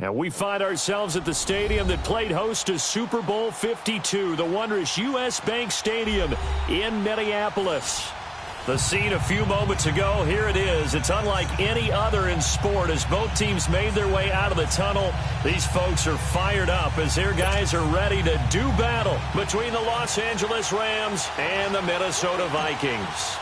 And we find ourselves at the stadium that played host to Super Bowl 52, the wondrous U.S. Bank Stadium in Minneapolis. The scene a few moments ago, here it is. It's unlike any other in sport as both teams made their way out of the tunnel. These folks are fired up as their guys are ready to do battle between the Los Angeles Rams and the Minnesota Vikings.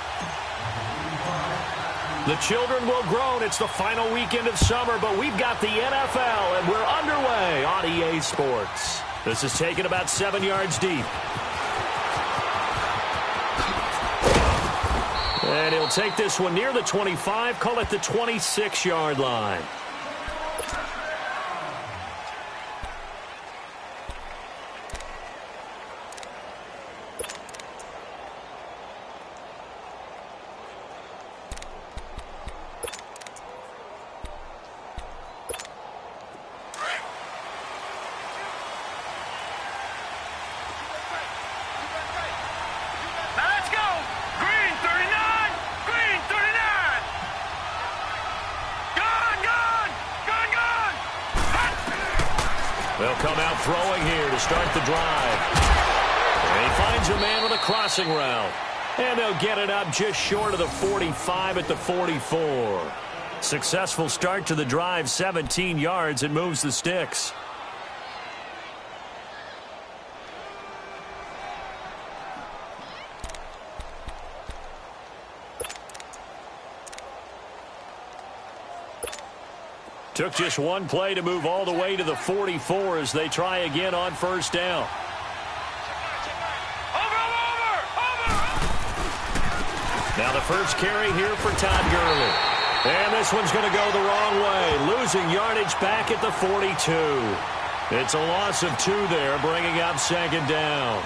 The children will groan. It's the final weekend of summer, but we've got the NFL, and we're underway on EA Sports. This is taken about 7 yards deep. And he'll take this one near the 25, call it the 26-yard line. They'll come out throwing here to start the drive. And he finds a man with a crossing route. And they'll get it up just short of the 45 at the 44. Successful start to the drive, 17 yards, and moves the sticks. Took just one play to move all the way to the 44 as they try again on first down. Now the first carry here for Todd Gurley. And this one's going to go the wrong way. Losing yardage back at the 42. It's a loss of 2 there, bringing up second down.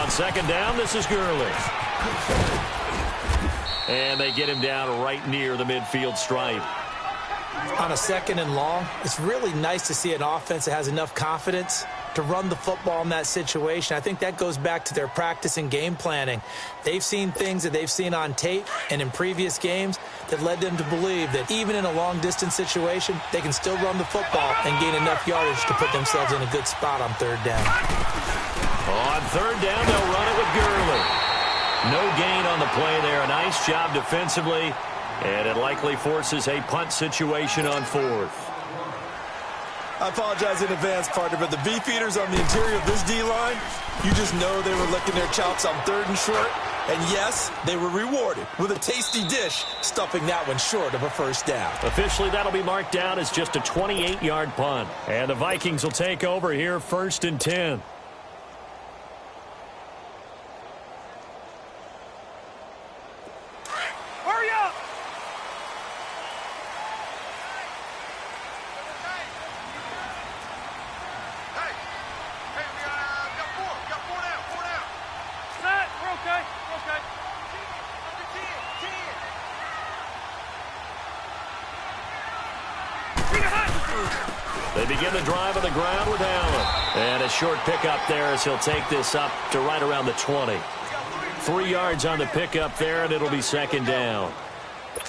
Second down, this is Gurley. And they get him down right near the midfield stripe. On a second and long, it's really nice to see an offense that has enough confidence to run the football in that situation. I think that goes back to their practice and game planning. They've seen things that they've seen on tape and in previous games that led them to believe that even in a long-distance situation, they can still run the football and gain enough yardage to put themselves in a good spot on third down. On third down, they'll run it with Gurley. No gain on the play there. A nice job defensively, and it likely forces a punt situation on fourth. I apologize in advance, partner, but the beefeaters on the interior of this D-line, you just know they were licking their chops on third and short. And yes, they were rewarded with a tasty dish, stuffing that one short of a first down. Officially, that'll be marked down as just a 28-yard punt. And the Vikings will take over here, 1st and 10. They begin the drive on the ground with Allen. And a short pickup there as he'll take this up to right around the 20. 3 yards on the pickup there, and it'll be second down.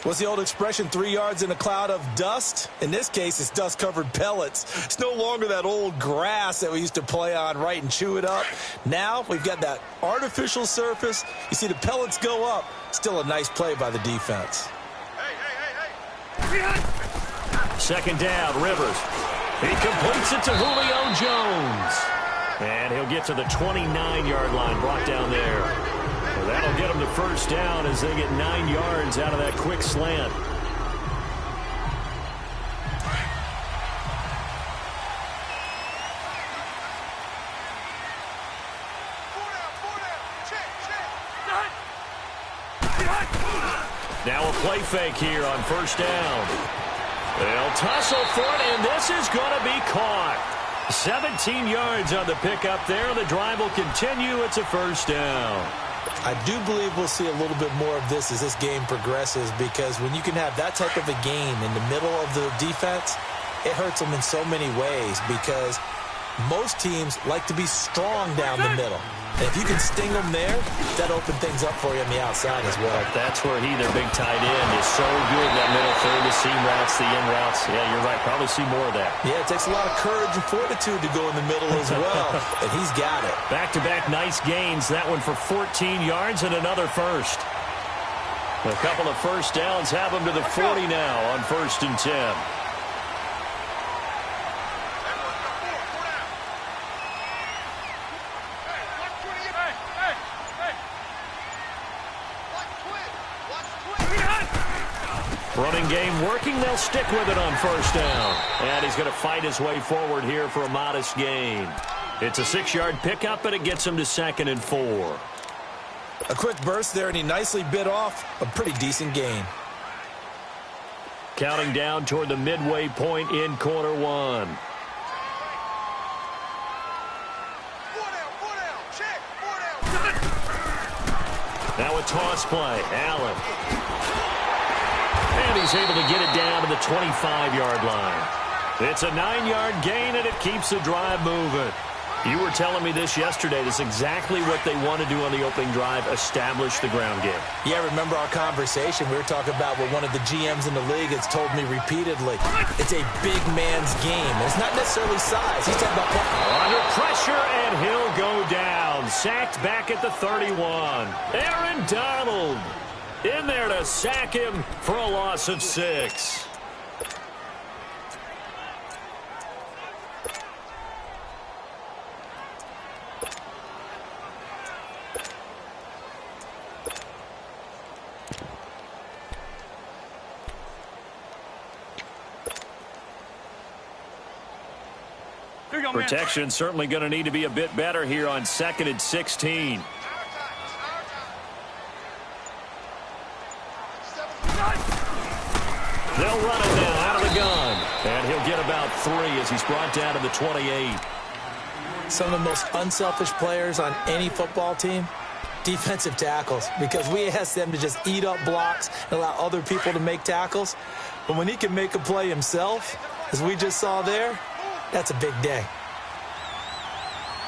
What's the old expression, 3 yards in a cloud of dust? In this case, it's dust-covered pellets. It's no longer that old grass that we used to play on, right, and chew it up. Now we've got that artificial surface. You see the pellets go up. Still a nice play by the defense. Second down, Rivers. He completes it to Julio Jones. And he'll get to the 29-yard line, brought down there. Well, that'll get him to first down as they get 9 yards out of that quick slant. Now a play fake here on first down. They'll tussle for it, and this is going to be caught. 17 yards on the pickup there. The drive will continue. It's a first down. I do believe we'll see a little bit more of this as this game progresses, because when you can have that type of a game in the middle of the defense, it hurts them in so many ways, because most teams like to be strong down the middle. And if you can sting them there, that opens things up for you on the outside as well. That's where their big tight end, is so good. That middle third, the seam routes, the in routes. Yeah, you're right. Probably see more of that. Yeah, it takes a lot of courage and fortitude to go in the middle as well. And he's got it. Back-to-back nice gains. That one for 14 yards and another first. A couple of first downs have them to the 40 now on 1st and 10. Running game working. They'll stick with it on 1st down. And he's going to fight his way forward here for a modest gain. It's a 6-yard pickup, and it gets him to 2nd and 4. A quick burst there, and he nicely bit off a pretty decent gain. Counting down toward the midway point in quarter 1. Now a toss play. Allen. And he's able to get it down to the 25-yard line. It's a 9-yard gain, and it keeps the drive moving. You were telling me this yesterday. This is exactly what they want to do on the opening drive, establish the ground game. Yeah, remember our conversation? We were talking about what one of the GMs in the league has told me repeatedly. It's a big man's game. It's not necessarily size. He's talking about under pressure, and he'll go down. Sacked back at the 31. Aaron Donald in there to sack him for a loss of 6. Protection certainly going to need to be a bit better here on 2nd and 16. They'll run it now out of the gun. And he'll get about 3 as he's brought down to the 28. Some of the most unselfish players on any football team, defensive tackles, because we ask them to just eat up blocks and allow other people to make tackles. But when he can make a play himself, as we just saw there, that's a big day.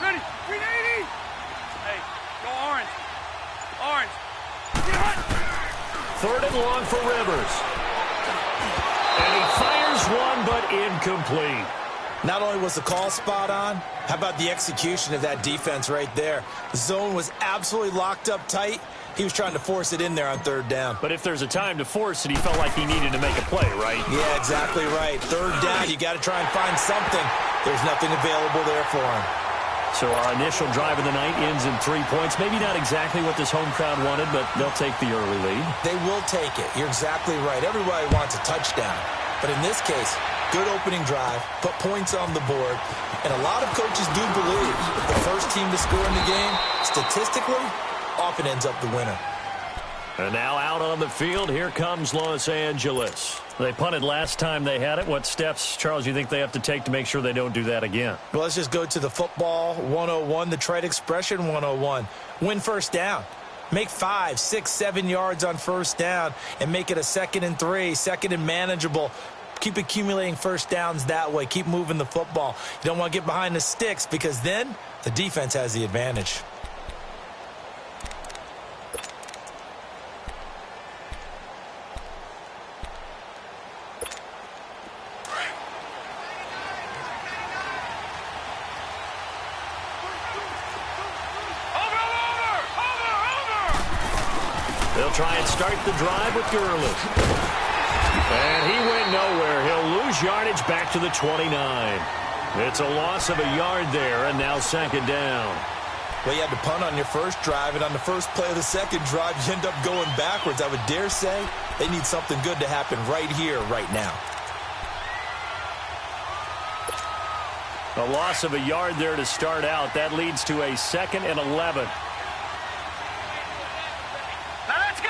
Ready, 380. Hey, go orange. Orange. 3rd and long for Rivers. And he fires one, but incomplete. Not only was the call spot on, how about the execution of that defense right there? The zone was absolutely locked up tight. He was trying to force it in there on 3rd down. But if there's a time to force it, he felt like he needed to make a play, right? Yeah, exactly right. 3rd down, you got to try and find something. There's nothing available there for him. So our initial drive of the night ends in 3 points. Maybe not exactly what this home crowd wanted, but they'll take the early lead. They will take it. You're exactly right. Everybody wants a touchdown. But in this case, good opening drive, put points on the board. And a lot of coaches do believe the first team to score in the game, statistically, often ends up the winner. And now out on the field, here comes Los Angeles. They punted last time they had it. What steps, Charles, you think they have to take to make sure they don't do that again? Well, let's just go to the football 101, the trite expression 101. Win 1st down. Make 5, 6, 7 yards on 1st down and make it a 2nd and 3, 2nd and manageable. Keep accumulating 1st downs that way. Keep moving the football. You don't want to get behind the sticks, because then the defense has the advantage. They'll try and start the drive with Gurley. And he went nowhere. He'll lose yardage back to the 29. It's a loss of a yard there, and now 2nd down. Well, you had to punt on your first drive, and on the first play of the second drive, you end up going backwards. I would dare say they need something good to happen right here, right now. A loss of a yard there to start out. That leads to a 2nd and 11. Now let's go.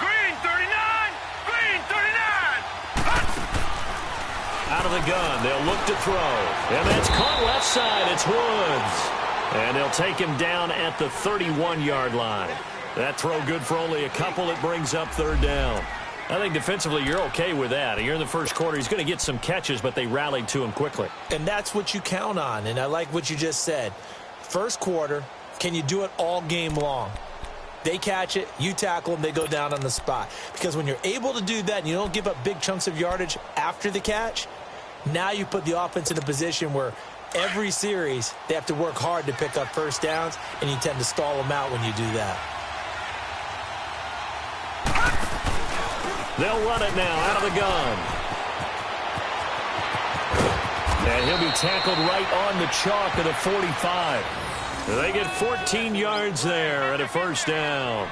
Green 39. Green 39. Out of the gun. They'll look to throw. And that's caught left side. It's Woods. And they'll take him down at the 31-yard line. That throw good for only a couple. It brings up third down. I think defensively you're okay with that. Here in the first quarter, he's going to get some catches, but they rallied to him quickly. And that's what you count on, and I like what you just said. First quarter, can you do it all game long? They catch it, you tackle them, they go down on the spot. Because when you're able to do that and you don't give up big chunks of yardage after the catch, now you put the offense in a position where every series they have to work hard to pick up first downs, and you tend to stall them out when you do that. They'll run it now out of the gun. And he'll be tackled right on the chalk of the 45. They get 14 yards there at a first down.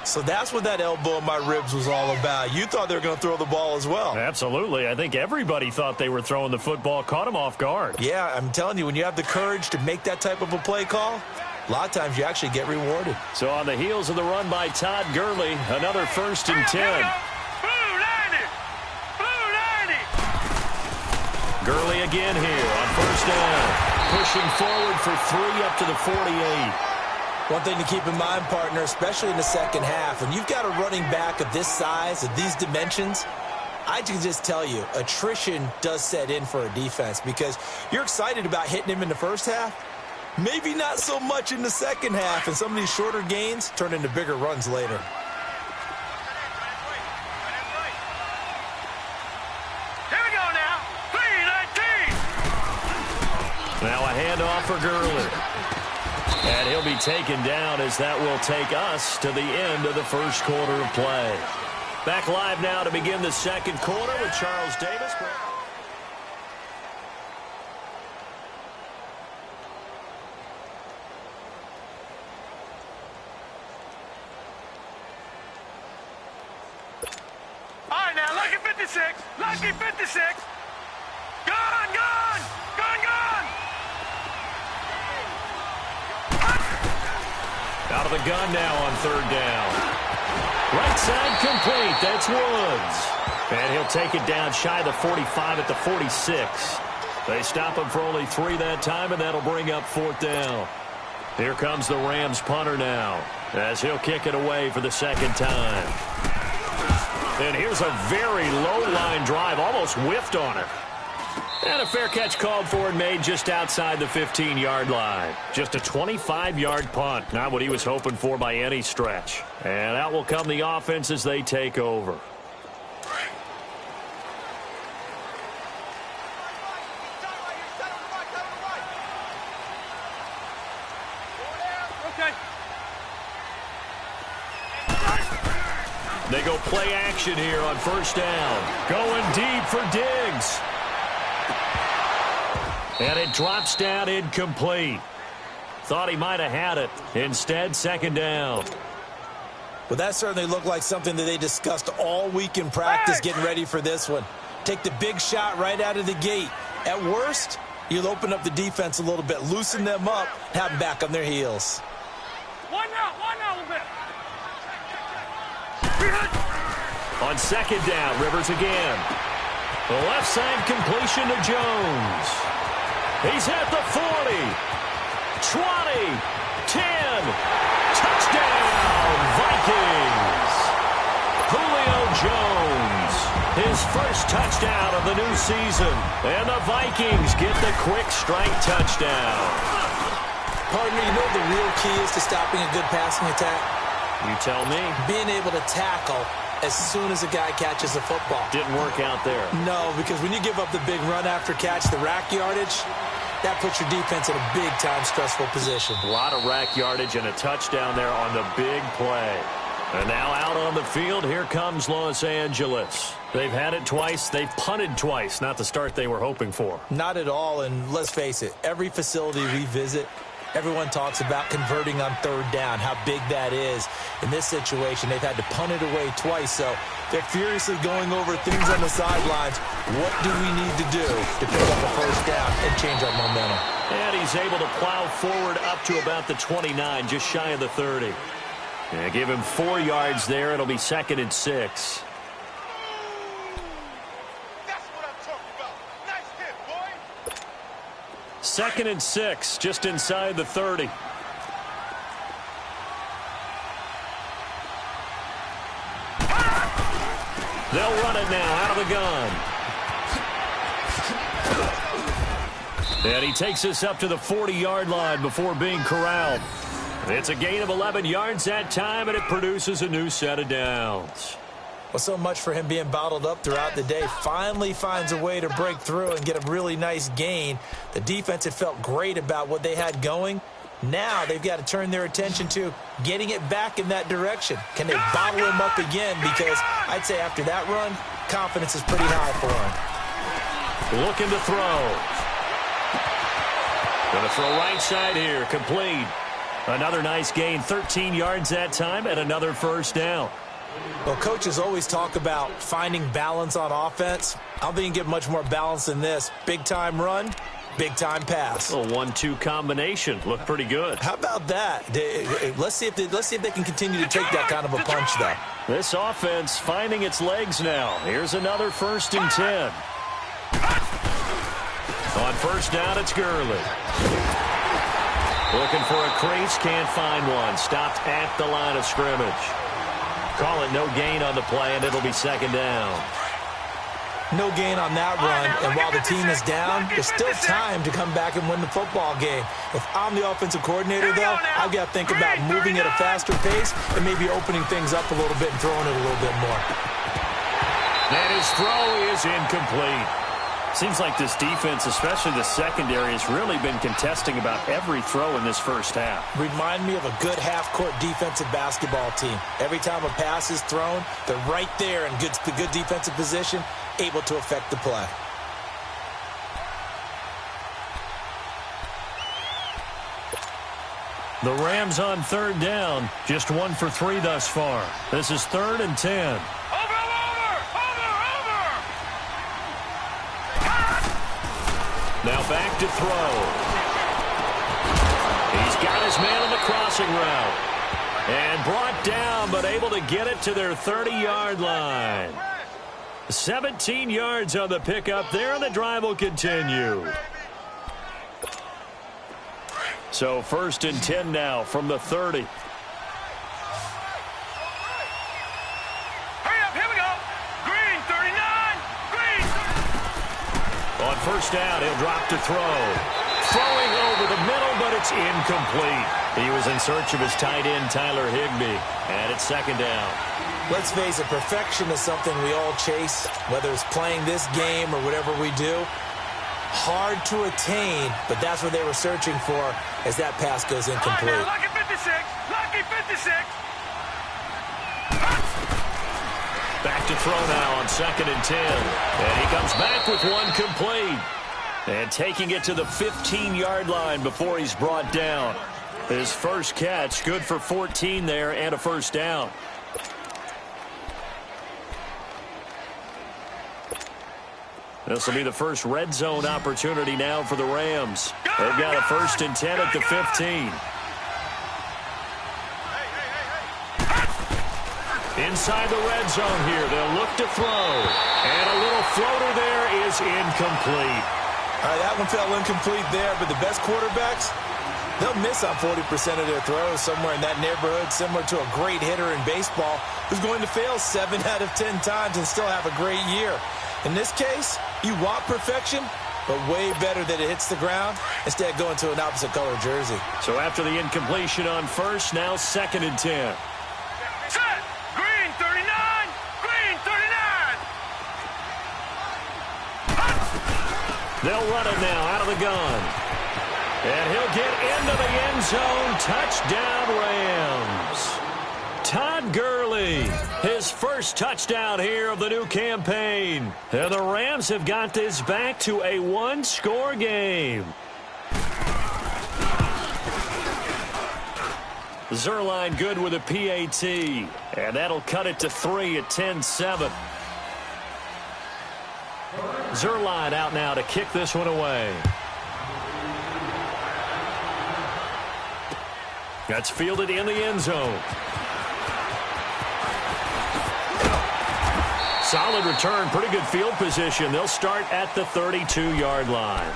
So that's what that elbow in my ribs was all about. You thought they were going to throw the ball as well. Absolutely. I think everybody thought they were throwing the football, caught him off guard. Yeah, I'm telling you, when you have the courage to make that type of a play call, a lot of times you actually get rewarded. So on the heels of the run by Todd Gurley, another 1st and 10. Gurley again here on first down. Pushing forward for 3 up to the 48. One thing to keep in mind, partner, especially in the second half, when you've got a running back of this size, of these dimensions, I can just tell you, attrition does set in for a defense because you're excited about hitting him in the first half. Maybe not so much in the second half, and some of these shorter gains turn into bigger runs later. Now a handoff for Gurley. And he'll be taken down as that will take us to the end of the first quarter of play. Back live now to begin the second quarter with Charles Davis. All right, now, lucky 56. Lucky 56. Gone, gone. Gone, gone. Out of the gun now on third down. Right side complete. That's Woods. And he'll take it down shy of the 45 at the 46. They stop him for only 3 that time, and that'll bring up fourth down. Here comes the Rams punter now as he'll kick it away for the second time. And here's a very low-line drive, almost whiffed on it. And a fair catch called for and made just outside the 15-yard line. Just a 25-yard punt. Not what he was hoping for by any stretch. And out will come the offense as they take over. Okay. They go play action here on first down. Going deep for Diggs. And it drops down incomplete. Thought he might have had it. Instead, second down. Well, that certainly looked like something that they discussed all week in practice getting ready for this one. Take the big shot right out of the gate. At worst, you'll open up the defense a little bit, loosen them up, have them back on their heels. One out a little bit. On second down, Rivers again. The left side completion to Jones. He's at the 40, 20, 10, touchdown, Vikings. Julio Jones, his first touchdown of the new season. And the Vikings get the quick strike touchdown. Partner, you know what the real key is to stopping a good passing attack? You tell me. Being able to tackle as soon as a guy catches a football. Didn't work out there. No, because when you give up the big run after catch, the rack yardage, that puts your defense in a big-time stressful position. A lot of rack yardage and a touchdown there on the big play. And now out on the field, here comes Los Angeles. They've had it twice. They've punted twice. Not the start they were hoping for. Not at all, and let's face it, every facility we visit, everyone talks about converting on third down, how big that is. In this situation, they've had to punt it away twice, so they're furiously going over things on the sidelines. What do we need to do to pick up a first down and change our momentum? And he's able to plow forward up to about the 29, just shy of the 30. And give him 4 yards there. It'll be 2nd and 6. That's what I'm talking about. Nice 2nd and 6, just inside the 30. They'll run it now out of the gun. And he takes us up to the 40-yard line before being corralled. It's a gain of 11 yards that time, and it produces a new set of downs. Well, so much for him being bottled up throughout the day. Finally finds a way to break through and get a really nice gain. The defense had felt great about what they had going. Now they've got to turn their attention to getting it back in that direction. Can they bottle him up again? Because I'd say after that run, confidence is pretty high for him. Looking to throw. Going to throw right side here, complete. Another nice gain, 13 yards that time, and another first down. Well, coaches always talk about finding balance on offense. I don't think you can get much more balance than this. Big-time run, big-time pass. A 1-2 combination. Looked pretty good. How about that? Let's see if they can continue to take that kind of a punch, though. This offense finding its legs now. Here's another 1st and 10. On first down, it's Gurley. Looking for a crease, can't find one. Stopped at the line of scrimmage. Call it no gain on the play, and it'll be 2nd down. No gain on that run, and while the team is down, there's still time to come back and win the football game. If I'm the offensive coordinator, though, I've got to think about moving at a faster pace and maybe opening things up a little bit and throwing it a little bit more. And his throw is incomplete. Seems like this defense, especially the secondary, has really been contesting about every throw in this first half. Remind me of a good half-court defensive basketball team. Every time a pass is thrown, they're right there in the good defensive position, able to affect the play. The Rams on 3rd down, just 1 for 3 thus far. This is 3rd and 10. Now back to throw. He's got his man on the crossing route. And brought down, but able to get it to their 30-yard line. 17 yards on the pickup there, and the drive will continue. So 1st and 10 now from the 30. On first down, he'll drop to throw. Throwing over the middle, but it's incomplete. He was in search of his tight end, Tyler Higbee, and it's 2nd down. Let's face it, perfection is something we all chase, whether it's playing this game or whatever we do. Hard to attain, but that's what they were searching for as that pass goes incomplete. Lucky 56! Lucky 56! Back to throw now on 2nd and 10. And he comes back with one complete. And taking it to the 15-yard line before he's brought down. His first catch, good for 14 there and a first down. This will be the first red zone opportunity now for the Rams. They've got a 1st and 10 at the 15. Inside the red zone here, they'll look to throw. And a little floater there is incomplete. All right, that one fell incomplete there, but the best quarterbacks, they'll miss on 40% of their throws, somewhere in that neighborhood, similar to a great hitter in baseball who's going to fail 7 out of 10 times and still have a great year. In this case, you want perfection, but way better that it hits the ground instead of going to an opposite color jersey. So after the incompletion on first, now 2nd and 10. Set! Green 39! Green 39! They'll run it now out of the gun. And he'll get into the end zone. Touchdown, Rams. Todd Gurley, his first touchdown here of the new campaign. And the Rams have got this back to a one-score game. Zerline good with a PAT. And that'll cut it to 3 at 10-7. Zerline out now to kick this one away. That's fielded in the end zone. Solid return, pretty good field position. They'll start at the 32-yard line.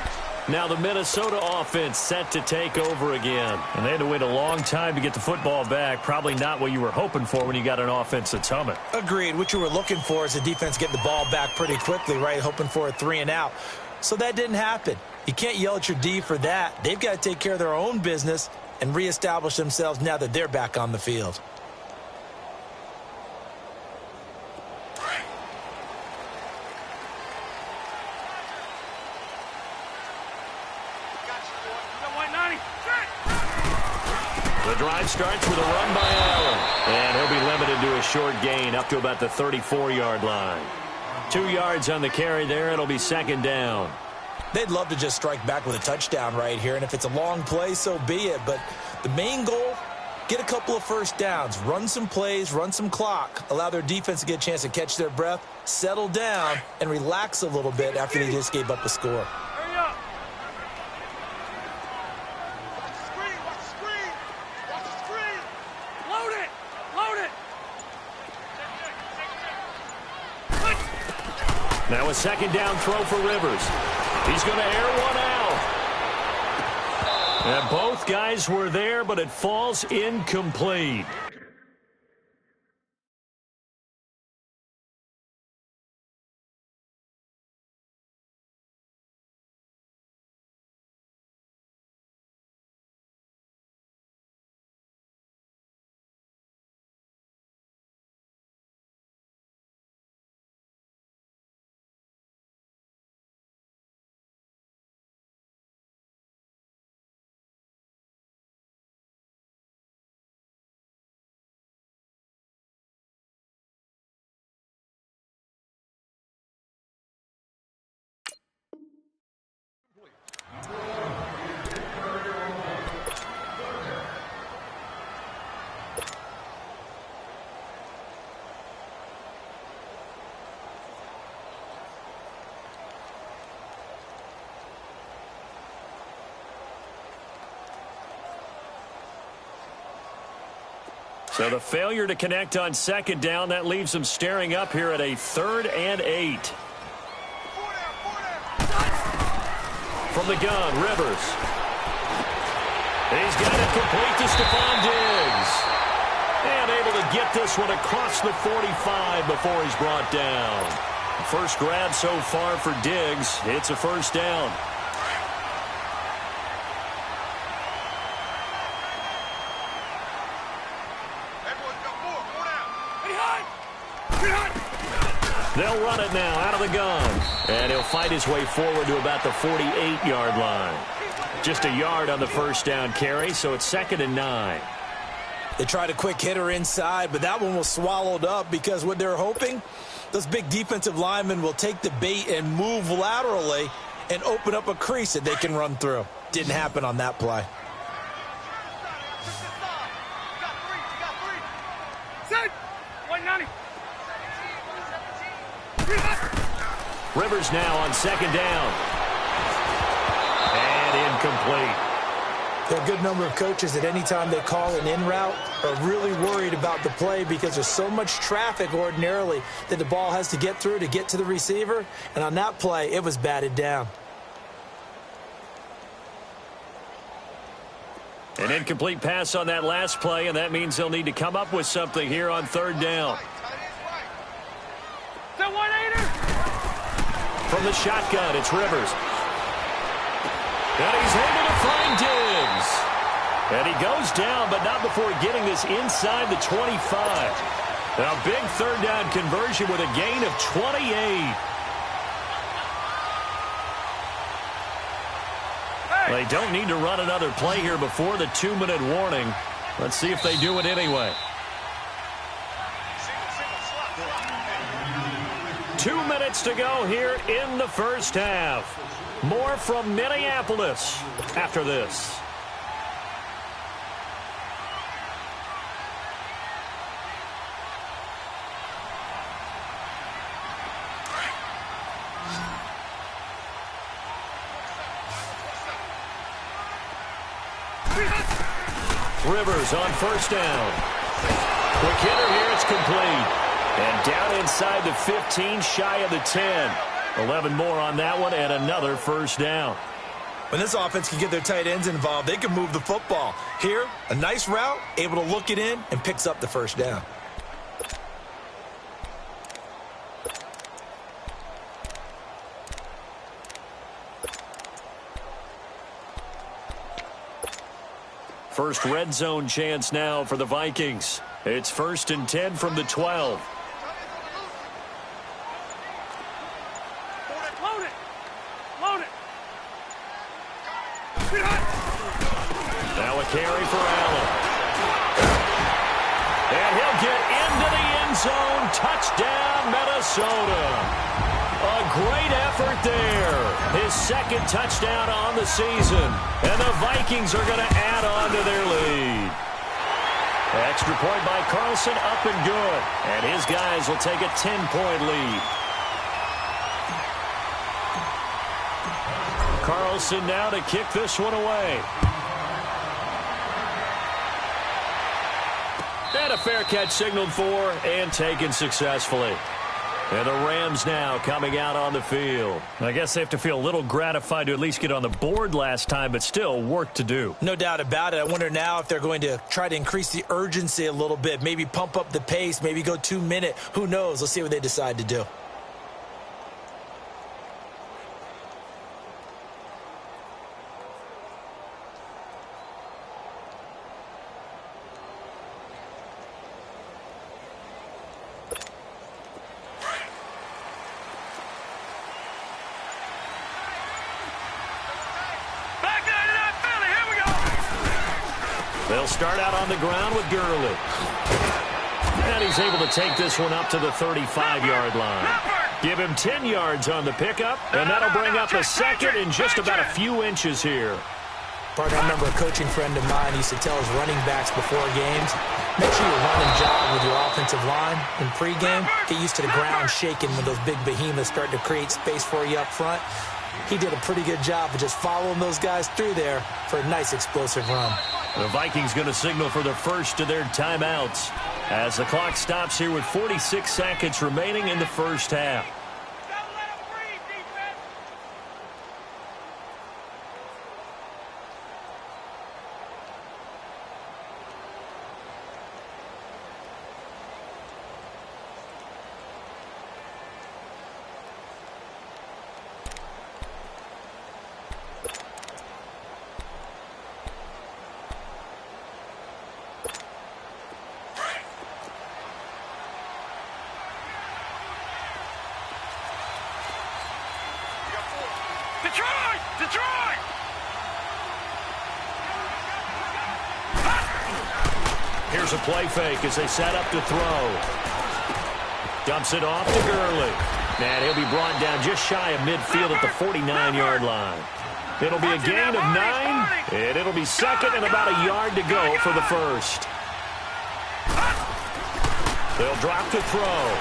Now the Minnesota offense set to take over again. And they had to wait a long time to get the football back. Probably not what you were hoping for when you got an offense that's humming. Agreed. What you were looking for is the defense getting the ball back pretty quickly, right? Hoping for a 3-and-out. So that didn't happen. You can't yell at your D for that. They've got to take care of their own business and reestablish themselves now that they're back on the field. The drive starts with a run by Allen. And he'll be limited to a short gain up to about the 34-yard line. 2 yards on the carry there. It'll be second down. They'd love to just strike back with a touchdown right here. And if it's a long play, so be it. But the main goal, get a couple of first downs, run some plays, run some clock, allow their defense to get a chance to catch their breath, settle down, and relax a little bit after they just gave up a score. Hurry up. Watch the screen. Watch the screen. Watch the screen. Load it. Load it. Now a second down throw for Rivers. He's going to air one out. And both guys were there, but it falls incomplete. So the failure to connect on second down, that leaves them staring up here at a 3rd and 8. From the gun, Rivers. He's got it complete to Stephon Diggs. And able to get this one across the 45 before he's brought down. First grab so far for Diggs. It's a first down. They'll run it now out of the gun. And he'll fight his way forward to about the 48-yard line. Just a yard on the first down carry, so it's 2nd and 9. They tried a quick hitter inside, but that one was swallowed up because what they're hoping, those big defensive linemen will take the bait and move laterally and open up a crease that they can run through. Didn't happen on that play. Rivers now on second down. And incomplete. There are a good number of coaches that any time they call an in route are really worried about the play because there's so much traffic ordinarily that the ball has to get through to get to the receiver. And on that play, it was batted down. An incomplete pass on that last play, and that means they'll need to come up with something here on 3rd down. From the shotgun, it's Rivers. And he's able to find Diggs. And he goes down, but not before getting this inside the 25. A big 3rd down conversion with a gain of 28. They don't need to run another play here before the 2-minute warning. Let's see if they do it anyway. 2 minutes to go here in the first half. More from Minneapolis after this. Rivers on first down. Quick hitter here, it's complete. And down inside the 15, shy of the 10. 11 more on that one, and another first down. When this offense can get their tight ends involved, they can move the football. Here, a nice route, able to look it in, and picks up the first down. First red zone chance now for the Vikings. It's 1st and 10 from the 12. Load it. Load it. Now a carry for Allen. And he'll get into the end zone. Touchdown, Minnesota. A great effort there. His second touchdown on the season. And the Vikings are going to add on to their lead. Extra point by Carlson, up and good. And his guys will take a 10-point lead. Carlson now to kick this one away. And a fair catch signaled for and taken successfully. And the Rams now coming out on the field. I guess they have to feel a little gratified to at least get on the board last time, but still work to do. No doubt about it. I wonder now if they're going to try to increase the urgency a little bit, maybe pump up the pace, maybe go 2-minute. Who knows? Let's see what they decide to do. They'll start out on the ground with Gurley. And he's able to take this one up to the 35-yard line. Give him 10 yards on the pickup, and that'll bring up a second in just about a few inches here. Partner, I remember a coaching friend of mine used to tell his running backs before games, make sure you run and jog with your offensive line in pregame. Get used to the ground shaking when those big behemoths start to create space for you up front. He did a pretty good job of just following those guys through there for a nice explosive run. The Vikings going to signal for the first of their timeouts as the clock stops here with 46 seconds remaining in the first half. Detroit! Here's a play fake as they set up to throw. Dumps it off to Gurley. And he'll be brought down just shy of midfield at the 49-yard line. It'll be a gain of 9, and it'll be second and about a yard to go for the first. They'll drop to throw.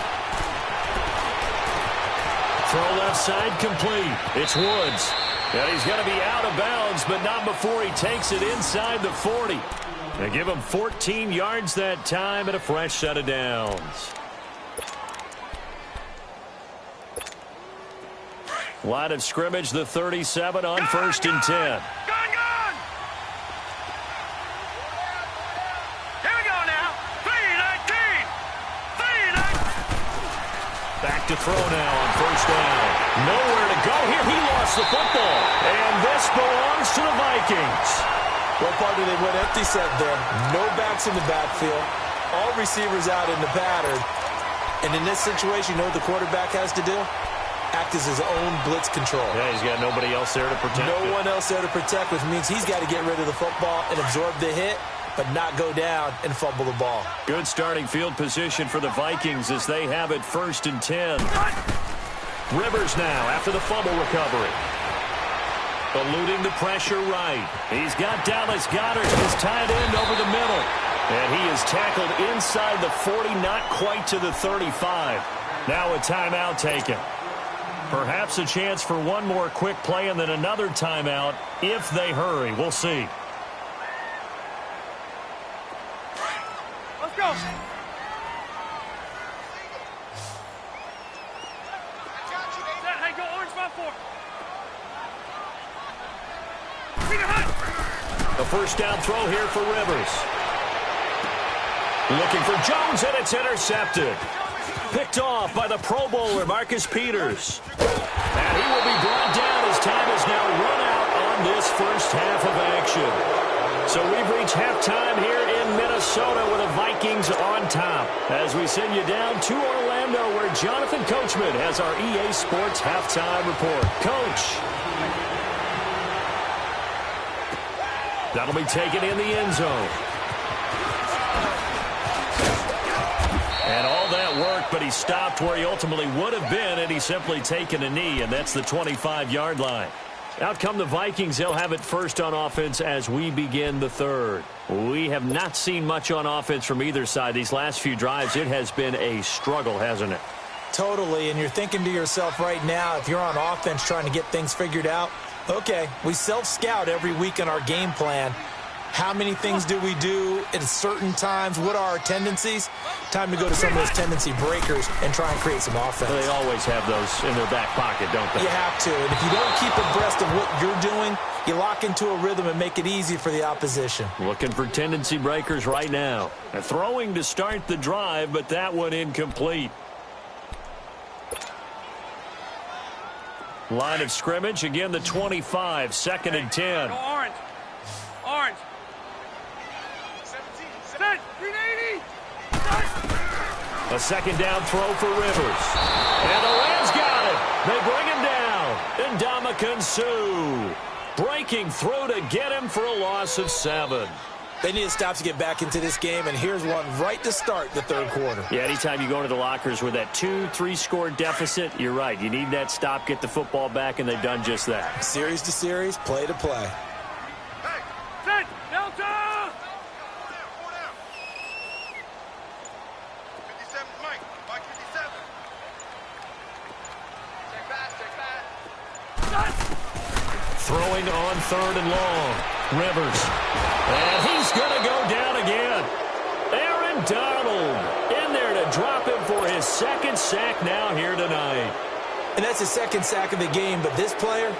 Throw left side complete. It's Woods. And he's going to be out of bounds, but not before he takes it inside the 40. They give him 14 yards that time and a fresh set of downs. Line of scrimmage, the 37 on 1st and 10. Gone! Here we go now. 3-19. Back to throw now on 1st down. Nowhere to go here. He lost the football. And this belongs to the Vikings. Well, partner, they went empty set there. No backs in the backfield. All receivers out in the pattern. And in this situation, you know what the quarterback has to do? Act as his own blitz control. Yeah, he's got nobody else there to protect No one else there to protect, which means he's got to get rid of the football and absorb the hit, but not go down and fumble the ball. Good starting field position for the Vikings as they have it 1st and 10. Rivers now after the fumble recovery. Eluding the pressure right. He's got Dallas Goedert, his tight end, over the middle. And he is tackled inside the 40, not quite to the 35. Now a timeout taken. Perhaps a chance for one more quick play and then another timeout if they hurry. We'll see. Let's go. Hey, go orange 5-4. A first down throw here for Rivers. Looking for Jones, and it's intercepted. Picked off by the Pro Bowler, Marcus Peters. And he will be brought down as time has now run out on this first half of action. So we've reached halftime here in Minnesota with the Vikings on top. As we send you down to Orlando, where Jonathan Coachman has our EA Sports halftime report. Coach. That'll be taken in the end zone. And all that worked, but he stopped where he ultimately would have been, and he's simply taken a knee, and that's the 25-yard line. Out come the Vikings. They'll have it first on offense as we begin the third. We have not seen much on offense from either side. These last few drives, it has been a struggle, hasn't it? Totally, and you're thinking to yourself right now, if you're on offense trying to get things figured out, okay, we self-scout every week in our game plan. How many things do we do at certain times? What are our tendencies? Time to go to some of those tendency breakers and try and create some offense. They always have those in their back pocket, don't they? You have to. And if you don't keep abreast of what you're doing, you lock into a rhythm and make it easy for the opposition. Looking for tendency breakers right now. And throwing to start the drive, but that one incomplete. Line of scrimmage, again the 25, second and 10. Go orange. Orange. 17. 380. A second down throw for Rivers. And the Rams got it. They bring him down. And Ndamukong Suh breaking through to get him for a loss of 7. They need to stop to get back into this game, and here's one right to start the third quarter. Yeah, anytime you go into the lockers with that 2-3 score deficit, you're right. You need that stop, get the football back, and they've done just that. Series to series, play to play. Hey, set, Delta! 57, Mike. Mike 57. Check back. Throwing on third and long. Rivers. And he's going to go down again. Aaron Donald in there to drop him for his second sack now here tonight. And that's his second sack of the game, but this player,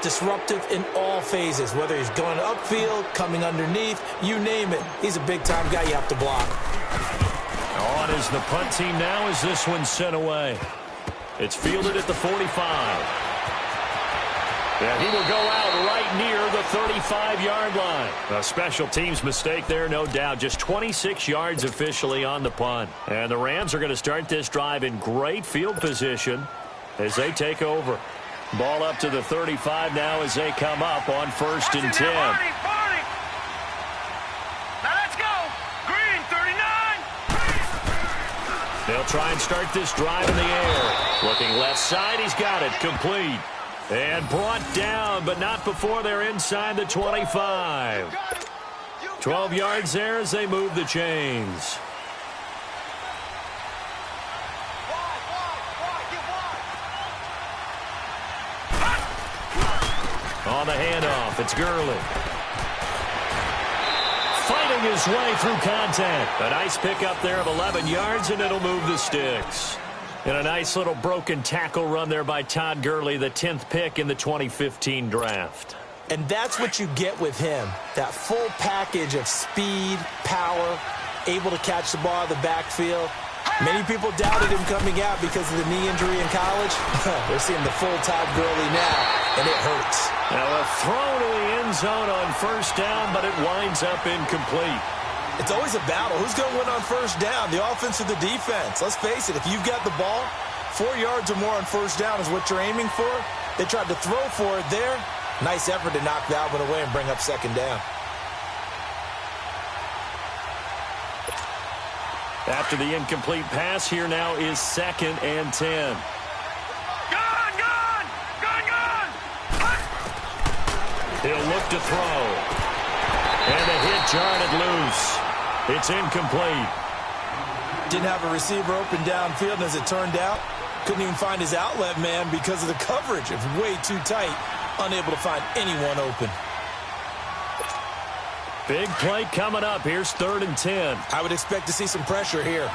disruptive in all phases, whether he's going upfield, coming underneath, you name it. He's a big-time guy you have to block. On is the punt team now as this one's sent away. It's fielded at the 45. And he will go out right near the 35-yard line. A special teams mistake there, no doubt. Just 26 yards officially on the punt. And the Rams are going to start this drive in great field position as they take over. Ball up to the 35 now as they come up on first and 10. Now let's go. Green, 39. They'll try and start this drive in the air. Looking left side, he's got it. Complete. And brought down, but not before they're inside the 25. 12 yards there as they move the chains. On the handoff, it's Gurley. Fighting his way through contact. A nice pickup there of 11 yards, and it'll move the sticks. And a nice little broken tackle run there by Todd Gurley, the 10th pick in the 2015 draft. And that's what you get with him, that full package of speed, power, able to catch the ball out of the backfield. Many people doubted him coming out because of the knee injury in college. We're seeing the full Todd Gurley now, and it hurts. Now a throw to the end zone on first down, but it winds up incomplete. It's always a battle. Who's going to win on first down, the offense or the defense? Let's face it, if you've got the ball, 4 yards or more on first down is what you're aiming for. They tried to throw for it there. Nice effort to knock that one away and bring up second down. After the incomplete pass, here now is second and 10. Gone! He'll look to throw. And a hit jarred it loose. It's incomplete. Didn't have a receiver open downfield, and as it turned out, couldn't even find his outlet man because of the coverage. It was way too tight, unable to find anyone open. Big play coming up. Here's third and 10. I would expect to see some pressure here.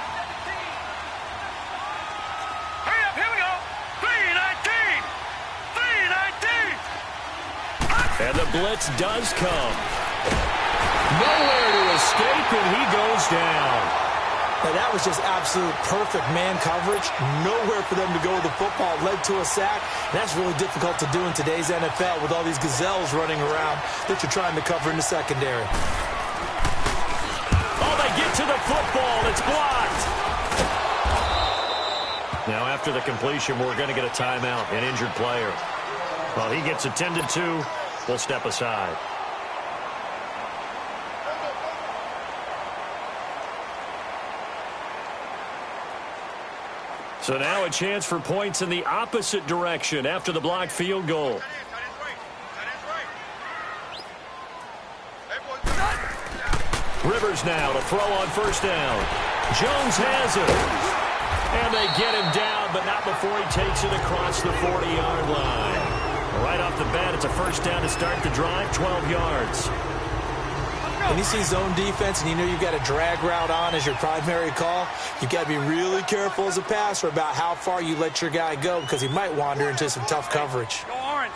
Hurry up, here we go. 319. And the blitz does come. Nowhere to escape, and he goes down. Now, that was just absolute perfect man coverage. Nowhere for them to go with the football. Led to a sack. And that's really difficult to do in today's NFL with all these gazelles running around that you're trying to cover in the secondary. Oh, they get to the football. It's blocked. Now, after the completion, we're going to get a timeout, an injured player. Well, he gets attended to. We'll step aside. So now a chance for points in the opposite direction after the blocked field goal. Rivers now to throw on first down. Jones has it. And they get him down, but not before he takes it across the 40-yard line. Right off the bat, it's a first down to start the drive, 12 yards. When you see zone defense and you know you've got a drag route on as your primary call, you've got to be really careful as a passer about how far you let your guy go because he might wander into some tough coverage. Go orange.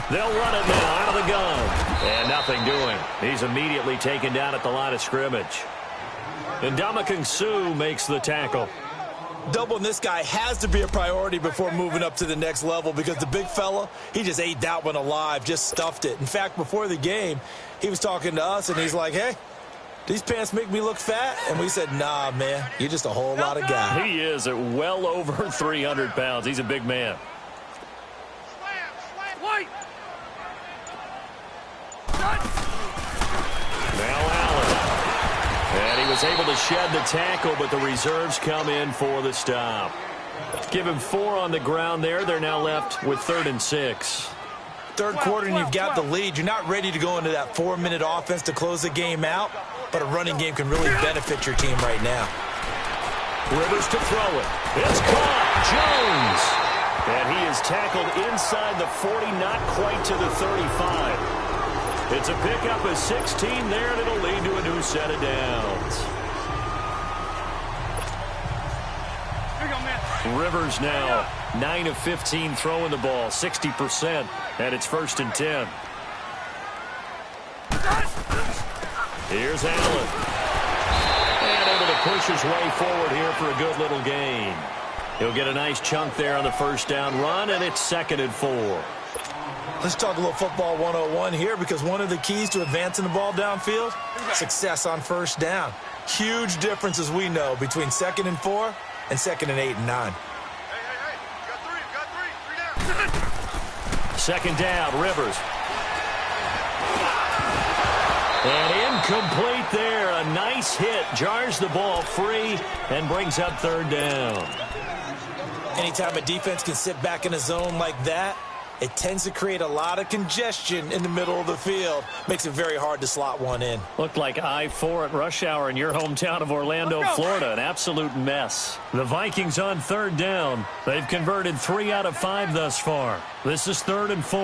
They'll run it now out of the gun. And nothing doing. He's immediately taken down at the line of scrimmage. And Ndamukong Suh makes the tackle. Doubling this guy has to be a priority before moving up to the next level because the big fella, he just ate that one alive, just stuffed it. In fact, before the game, he was talking to us, and he's like, hey, these pants make me look fat? And we said, nah, man, you're just a whole lot of guy. He is at well over 300 pounds. He's a big man. White. Now Allen. And he was able to shed the tackle, but the reserves come in for the stop. Give him 4 on the ground there. They're now left with 3rd and 6. Third quarter and you've got the lead. You're not ready to go into that 4-minute offense to close the game out, but a running game can really benefit your team right now. Rivers to throw it. It's caught. Jones. And he is tackled inside the 40, not quite to the 35. It's a pickup of 16 there, and it'll lead to a new set of downs. Here you go, man. Rivers now 9 of 15 throwing the ball, 60%, and it's 1st and 10. Here's Allen. And able to push his way forward here for a good little gain. He'll get a nice chunk there on the first down run, and it's 2nd and 4. Let's talk a little football 101 here because one of the keys to advancing the ball downfield, success on first down. Huge difference, as we know, between 2nd and 4 and 2nd and 8 and 9. Hey. You got 3 down. 2nd down, Rivers. And incomplete there. A nice hit. Jars the ball free and brings up 3rd down. Anytime a defense can sit back in a zone like that, it tends to create a lot of congestion in the middle of the field. Makes it very hard to slot one in. Looked like I-4 at rush hour in your hometown of Orlando, Florida. An absolute mess. The Vikings on 3rd down. They've converted 3 out of 5 thus far. This is 3rd and 4.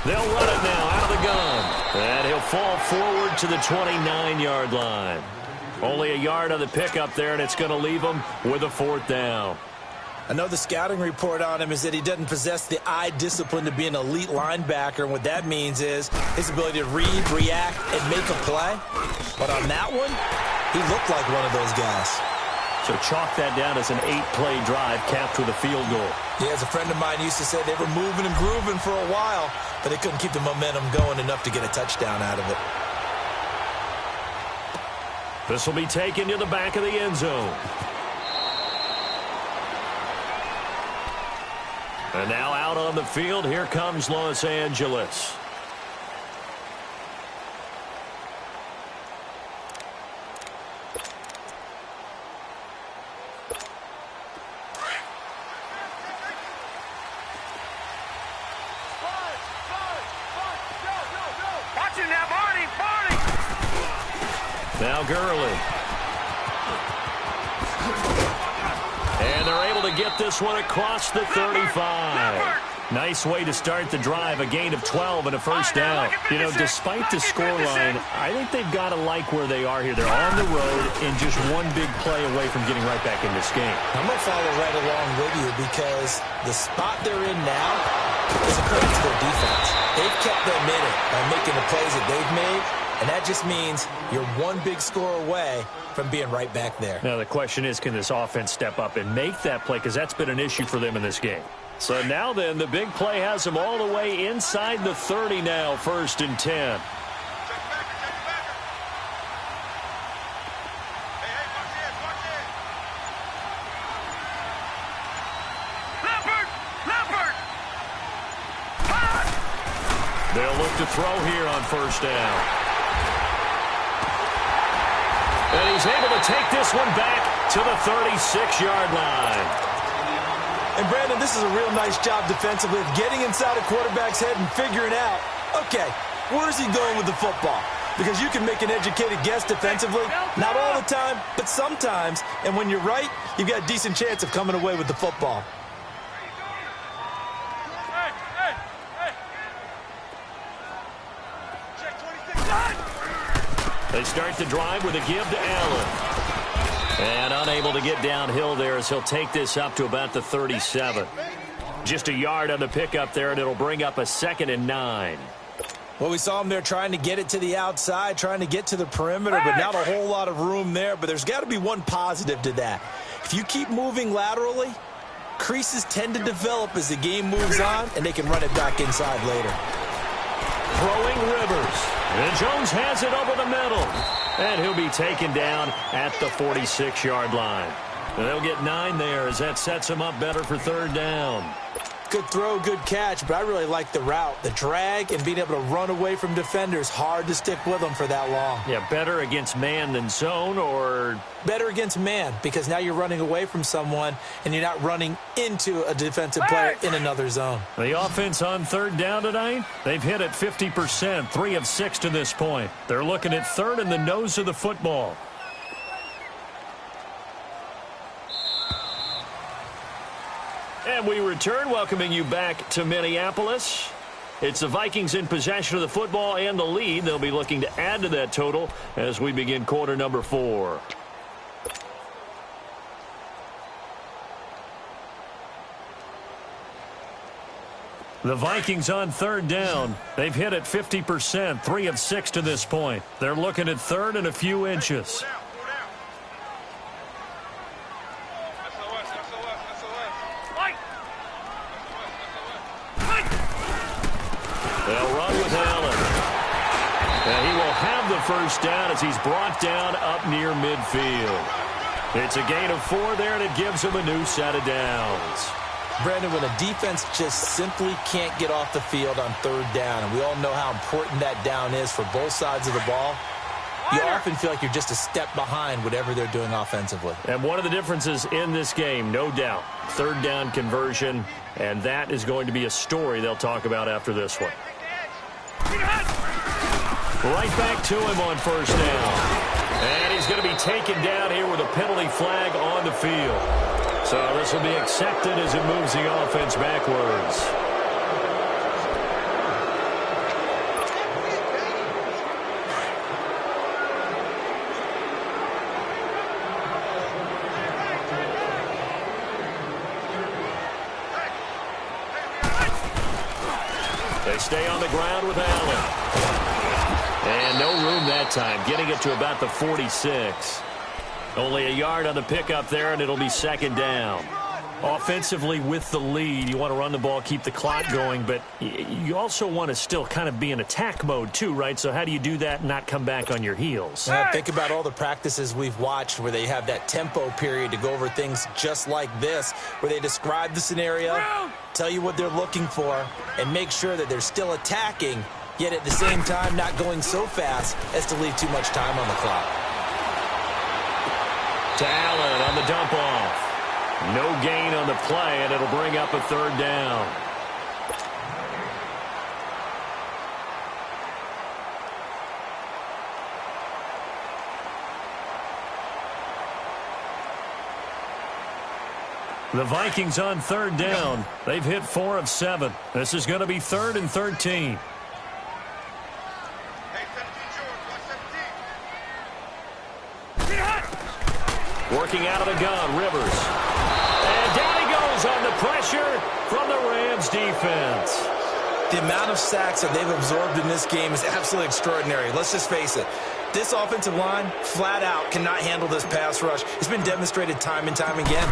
They'll run it now out of the gun. And he'll fall forward to the 29-yard line. Only a yard on the pickup there, and it's going to leave him with a 4th down. I know the scouting report on him is that he doesn't possess the eye discipline to be an elite linebacker, and what that means is his ability to read, react, and make a play. But on that one, he looked like one of those guys. So chalk that down as an 8-play drive capped with a field goal. Yeah, as a friend of mine used to say, they were moving and grooving for a while, but they couldn't keep the momentum going enough to get a touchdown out of it. This will be taken to the back of the end zone. And now out on the field, here comes Los Angeles. Watch it now, Barney. Now Gurley. And they're able to get this one across the 35. Nice way to start the drive, a gain of 12 and a first down. You know, despite the scoreline, I think they've got to like where they are here. They're on the road and just one big play away from getting right back in this game. I'm going to follow right along with you because the spot they're in now is a credit to their defense. They've kept them in it by making the plays that they've made, and that just means you're one big score away from being right back there. Now the question is, can this offense step up and make that play? Because that's been an issue for them in this game. So now then, the big play has them all the way inside the 30 now, 1st and 10. They'll look to throw here on 1st down. And he's able to take this one back to the 36-yard line. And, Brandon, this is a real nice job defensively of getting inside a quarterback's head and figuring out, okay, where's he going with the football? Because you can make an educated guess defensively, not all the time, but sometimes. And when you're right, you've got a decent chance of coming away with the football. They start the drive with a give to Allen. And unable to get downhill there as he'll take this up to about the 37. Just a yard on the pickup there, and it'll bring up a 2nd and 9. Well, we saw him there trying to get it to the outside, trying to get to the perimeter, but not a whole lot of room there. But there's got to be one positive to that. If you keep moving laterally, creases tend to develop as the game moves on, and they can run it back inside later. Throwing Rivers. And Jones has it over the middle. And he'll be taken down at the 46-yard line. And they'll get 9 there as that sets him up better for 3rd down. Good throw, good catch, but I really like the route. The drag and being able to run away from defenders, hard to stick with them for that long. Yeah, better against man than zone, or? Better against man, because now you're running away from someone and you're not running into a defensive player in another zone. The offense on 3rd down tonight, they've hit it 50%, 3 of 6 to this point. They're looking at 3rd in the nose of the football. And we return, welcoming you back to Minneapolis. It's the Vikings in possession of the football and the lead. They'll be looking to add to that total as we begin quarter number 4. The Vikings on 3rd down. They've hit it 50%, 3 of 6 to this point. They're looking at 3rd and a few inches. They'll run with Allen. And he will have the 1st down as he's brought down up near midfield. It's a gain of 4 there, and it gives him a new set of downs. Brandon, when a defense just simply can't get off the field on 3rd down, and we all know how important that down is for both sides of the ball, you often feel like you're just a step behind whatever they're doing offensively. And one of the differences in this game, no doubt, 3rd down conversion, and that is going to be a story they'll talk about after this one. Right back to him on 1st down. And he's going to be taken down here with a penalty flag on the field. So this will be accepted as it moves the offense backwards. They stay on the ground with Allen. And no room that time, getting it to about the 46. Only a yard on the pickup there, and it'll be 2nd down. Offensively with the lead, you want to run the ball, keep the clock going, but you also want to still kind of be in attack mode too, right? So how do you do that and not come back on your heels? Now, think about all the practices we've watched where they have that tempo period to go over things just like this, where they describe the scenario, tell you what they're looking for, and make sure that they're still attacking, yet at the same time not going so fast as to leave too much time on the clock. To Allen on the dump off. No gain on the play, and it'll bring up a 3rd down. The Vikings on third down. They've hit 4 of 7. This is going to be 3rd and 13. Working out of the gun, Rivers. And down he goes on the pressure from the Rams defense. The amount of sacks that they've absorbed in this game is absolutely extraordinary. Let's just face it. This offensive line, flat out, cannot handle this pass rush. It's been demonstrated time and time again.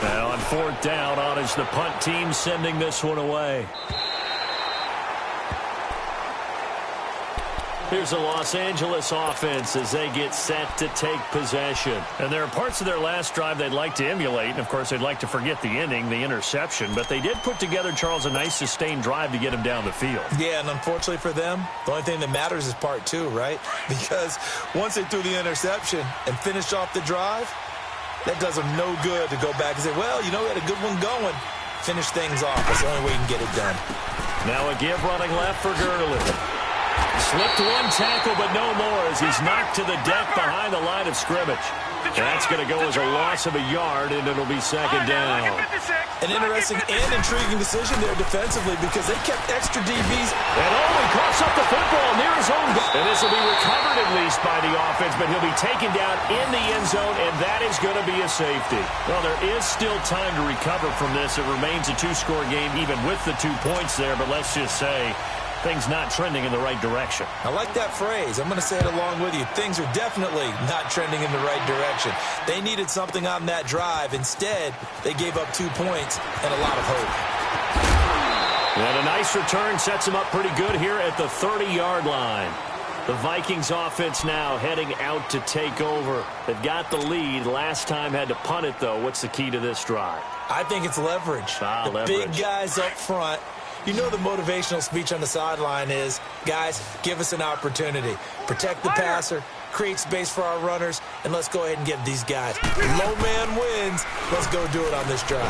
Now on 4th down, on is the punt team sending this one away. Here's the Los Angeles offense as they get set to take possession. And there are parts of their last drive they'd like to emulate. And, of course, they'd like to forget the ending, the interception. But they did put together, Charles, a nice sustained drive to get him down the field. Yeah, and unfortunately for them, the only thing that matters is part 2, right? Because once they threw the interception and finished off the drive, that does them no good to go back and say, well, you know, we had a good one going. Finish things off. That's the only way you can get it done. Now a give running left for Gurley. Slipped one tackle, but no more as he's knocked to the deck behind the line of scrimmage. That's going to go as a loss of a yard, and it'll be 2nd down. An interesting and intriguing decision there defensively because they kept extra DBs. And he coughs up the football near his own goal. And this will be recovered at least by the offense, but he'll be taken down in the end zone, and that is going to be a safety. Well, there is still time to recover from this. It remains a 2-score game even with the 2 points there, but let's just say things not trending in the right direction. I like that phrase. I'm going to say it along with you. Things are definitely not trending in the right direction. They needed something on that drive. Instead, they gave up 2 points and a lot of hope. And a nice return sets them up pretty good here at the 30-yard line. The Vikings offense now heading out to take over. They've got the lead. Last time had to punt it, though. What's the key to this drive? I think it's leverage. Leverage. Big guys up front. You know the motivational speech on the sideline is, guys, give us an opportunity. Protect the passer, create space for our runners, and let's go ahead and give these guys. Low man wins. Let's go do it on this drive.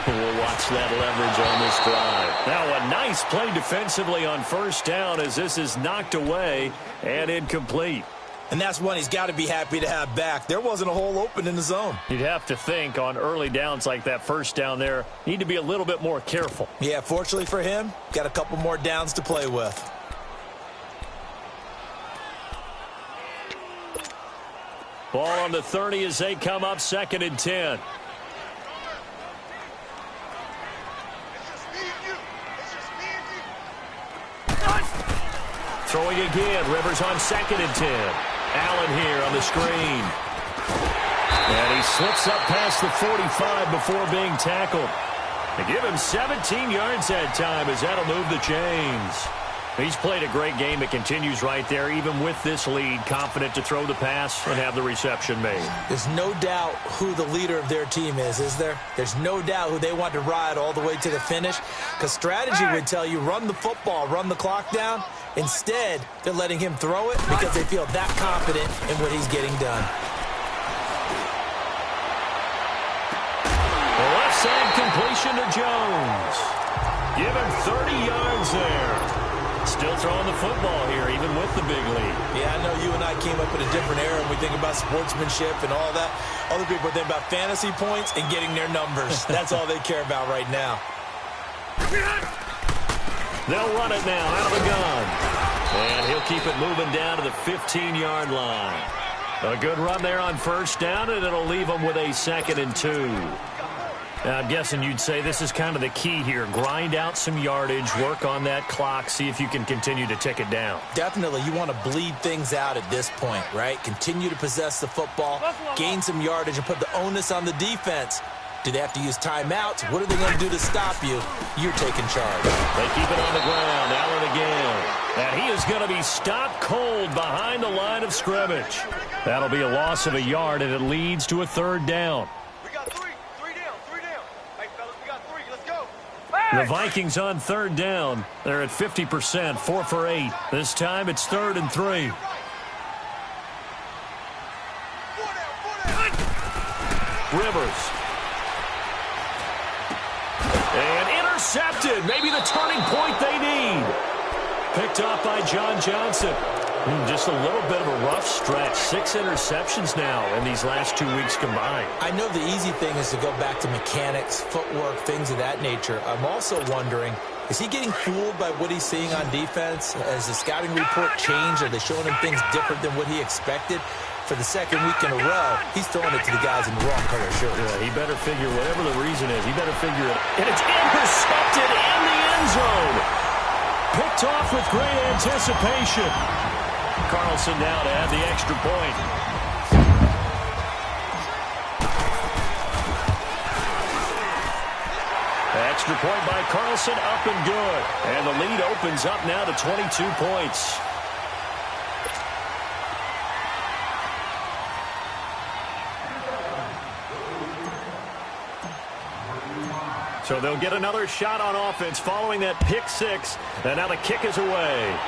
We'll watch that leverage on this drive. Now a nice play defensively on 1st down as this is knocked away and incomplete. And that's one he's got to be happy to have back. There wasn't a hole open in the zone. You'd have to think on early downs like that 1st down there, need to be a little bit more careful. Yeah, fortunately for him, got a couple more downs to play with. Ball on the 30 as they come up 2nd and 10. Throwing again, Rivers on 2nd and 10. Allen here on the screen. And he slips up past the 45 before being tackled. They give him 17 yards that time as that'll move the chains. He's played a great game. It continues right there, even with this lead, confident to throw the pass and have the reception made. There's no doubt who the leader of their team is there? There's no doubt who they want to ride all the way to the finish, because strategy would tell you run the football, run the clock down. Instead, they're letting him throw it because they feel that confident in what he's getting done. The left side completion to Jones. Give him 30 yards there. Still throwing the football here, even with the big lead. Yeah, I know you and I came up in a different era and we think about sportsmanship and all that. Other people think about fantasy points and getting their numbers. That's all they care about right now. They'll run it now out of the gun. And he'll keep it moving down to the 15-yard line. A good run there on 1st down, and it'll leave them with a 2nd and 2. Now, I'm guessing you'd say this is kind of the key here. Grind out some yardage, work on that clock, see if you can continue to tick it down. Definitely. You want to bleed things out at this point, right? Continue to possess the football, gain some yardage, and put the onus on the defense. Do they have to use timeouts? What are they going to do to stop you? You're taking charge. They keep it on the ground. Allen again. And he is going to be stopped cold behind the line of scrimmage. That'll be a loss of a yard, and it leads to a 3rd down. We got three down. Hey, fellas, we got 3. Let's go. The Vikings on 3rd down. They're at 50%, 4 for 8. This time it's 3rd and 3. Rivers. And intercepted. Maybe the turning point they need. Picked off by John Johnson. Just a little bit of a rough stretch. 6 interceptions now in these last 2 weeks combined. I know the easy thing is to go back to mechanics, footwork, things of that nature. I'm also wondering, is he getting fooled by what he's seeing on defense? Has the scouting report changed? Are they showing him things different than what he expected? For the second week in a row, he's throwing it to the guys in the wrong color shirts. Yeah, he better figure, whatever the reason is, he better figure it. And it's intercepted in the end zone. Picked off with great anticipation. Carlson now to add the extra point. Extra point by Carlson, up and good. And the lead opens up now to 22 points. So they'll get another shot on offense following that pick six. And now the kick is away.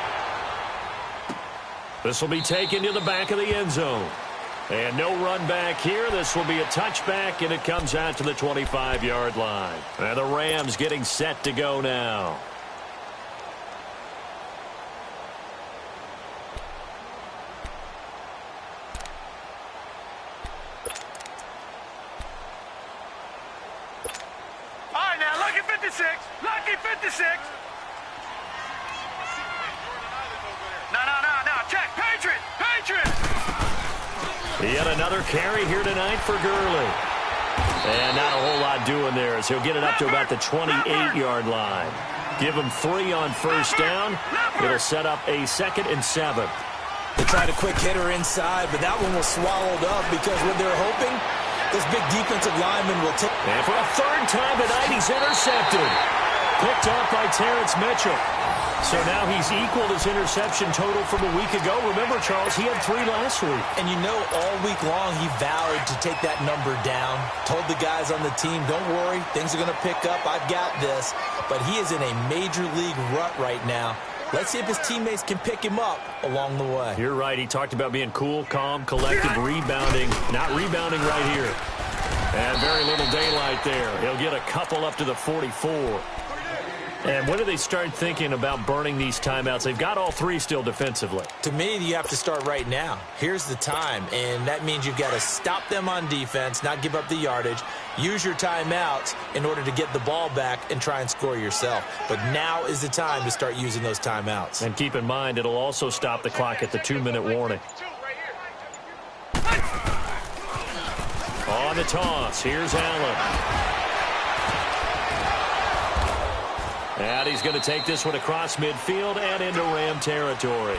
This will be taken to the back of the end zone. And no run back here. This will be a touchback, and it comes out to the 25-yard line. And the Rams getting set to go now. All right, now, lucky 56. Lucky 56. No. Check. Patriot. Yet another carry here tonight for Gurley. And not a whole lot doing there as he'll get it up to about the 28-yard line. Give him 3 on first down. It'll set up a 2nd and 7. They tried a quick hitter inside, but that one was swallowed up because what they're hoping, this big defensive lineman will take. And for a 3rd time tonight, he's intercepted. Picked off by Terrence Mitchell. So now he's equaled his interception total from a week ago. Remember, Charles, he had 3 last week. And you know, all week long he vowed to take that number down. Told the guys on the team, don't worry, things are going to pick up. I've got this. But he is in a major league rut right now. Let's see if his teammates can pick him up along the way. You're right. He talked about being cool, calm, collected, rebounding. Not rebounding right here. And very little daylight there. He'll get a couple up to the 44. And when do they start thinking about burning these timeouts? They've got all 3 still defensively. To me, you have to start right now. Here's the time, and that means you've got to stop them on defense, not give up the yardage, use your timeouts in order to get the ball back and try and score yourself. But now is the time to start using those timeouts. And keep in mind, it'll also stop the clock at the 2-minute warning. On the toss, here's Allen. And he's going to take this one across midfield and into Ram territory.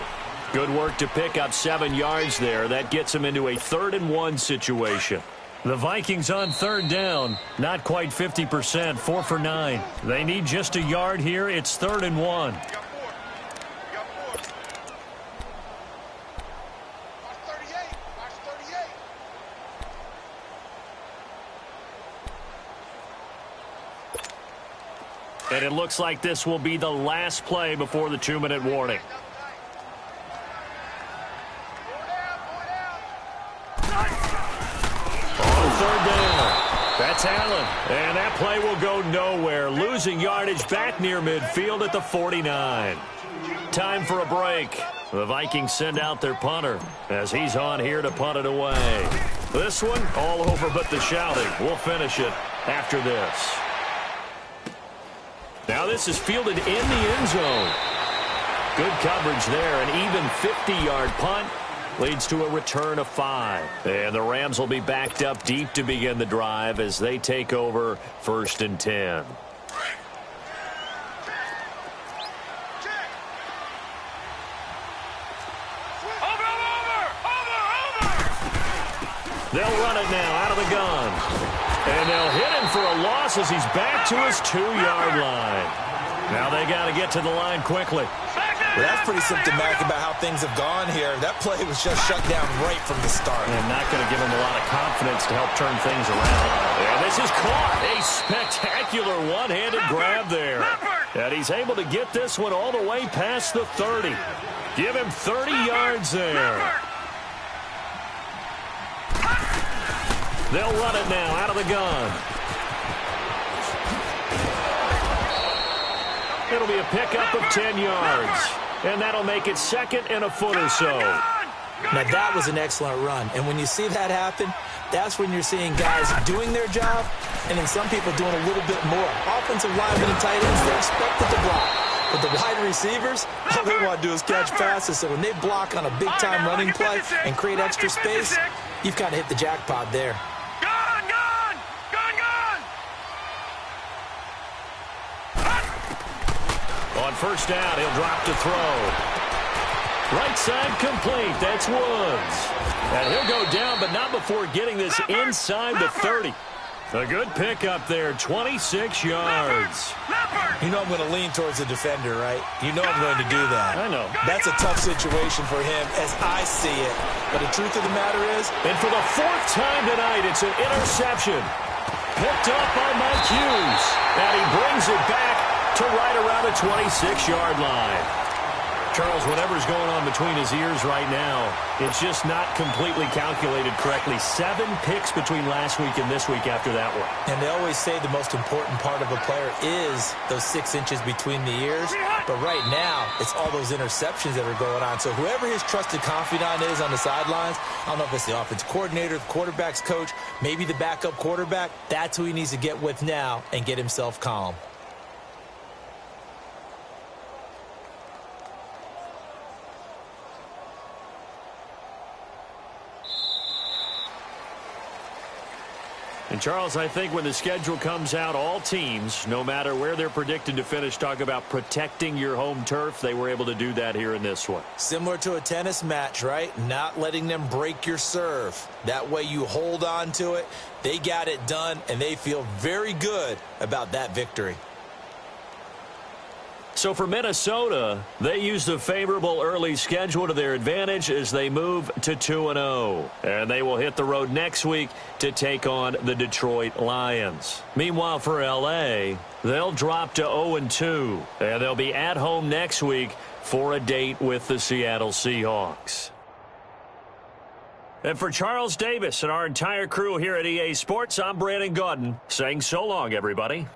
Good work to pick up 7 yards there. That gets him into a 3rd and 1 situation. The Vikings on 3rd down. Not quite 50%, 4 for 9. They need just a yard here. It's 3rd and 1. And it looks like this will be the last play before the 2-minute warning. On 3rd down. That's Allen. And that play will go nowhere. Losing yardage back near midfield at the 49. Time for a break. The Vikings send out their punter as he's on here to punt it away. This one all over but the shouting. We'll finish it after this. Now this is fielded in the end zone. Good coverage there. An even 50-yard punt leads to a return of 5. And the Rams will be backed up deep to begin the drive as they take over 1st and 10. They'll run it now out of the gun. And they'll hit him for a loss as he's back to his 2-yard line. Now they got to get to the line quickly. Well, that's pretty symptomatic about how things have gone here. That play was just shut down right from the start. And not going to give him a lot of confidence to help turn things around. And this is caught. A spectacular one-handed grab there. And he's able to get this one all the way past the 30. Give him 30 yards there. They'll run it now out of the gun. It'll be a pickup of 10 yards. And that'll make it 2nd and a foot or so. Now, that was an excellent run. And when you see that happen, that's when you're seeing guys doing their job and then some people doing a little bit more. Offensive linemen and tight ends, they're expected to block. But the wide receivers, all they want to do is catch passes. So when they block on a big-time running play and create extra space, you've kind of hit the jackpot there. On first down, he'll drop to throw. Right side complete. That's Woods. And he'll go down, but not before getting this inside the 30. A good pickup there, 26 yards. You know I'm going to lean towards the defender, right? You know I'm going to do that. I know. That's a tough situation for him as I see it. But the truth of the matter is... And for the 4th time tonight, it's an interception. Picked up by Mike Hughes. And he brings it back to right around the 26-yard line. Charles, whatever's going on between his ears right now, it's just not completely calculated correctly. 7 picks between last week and this week after that one. And they always say the most important part of a player is those 6 inches between the ears. But right now, it's all those interceptions that are going on. So whoever his trusted confidant is on the sidelines, I don't know if it's the offense coordinator, the quarterback's coach, maybe the backup quarterback, that's who he needs to get with now and get himself calm. And, Charles, I think when the schedule comes out, all teams, no matter where they're predicted to finish, talk about protecting your home turf. They were able to do that here in this one. Similar to a tennis match, right? Not letting them break your serve. That way you hold on to it. They got it done, and they feel very good about that victory. So for Minnesota, they used a favorable early schedule to their advantage as they move to 2-0. And they will hit the road next week to take on the Detroit Lions. Meanwhile, for L.A., they'll drop to 0-2. And they'll be at home next week for a date with the Seattle Seahawks. And for Charles Davis and our entire crew here at EA Sports, I'm Brandon Gaudin saying so long, everybody.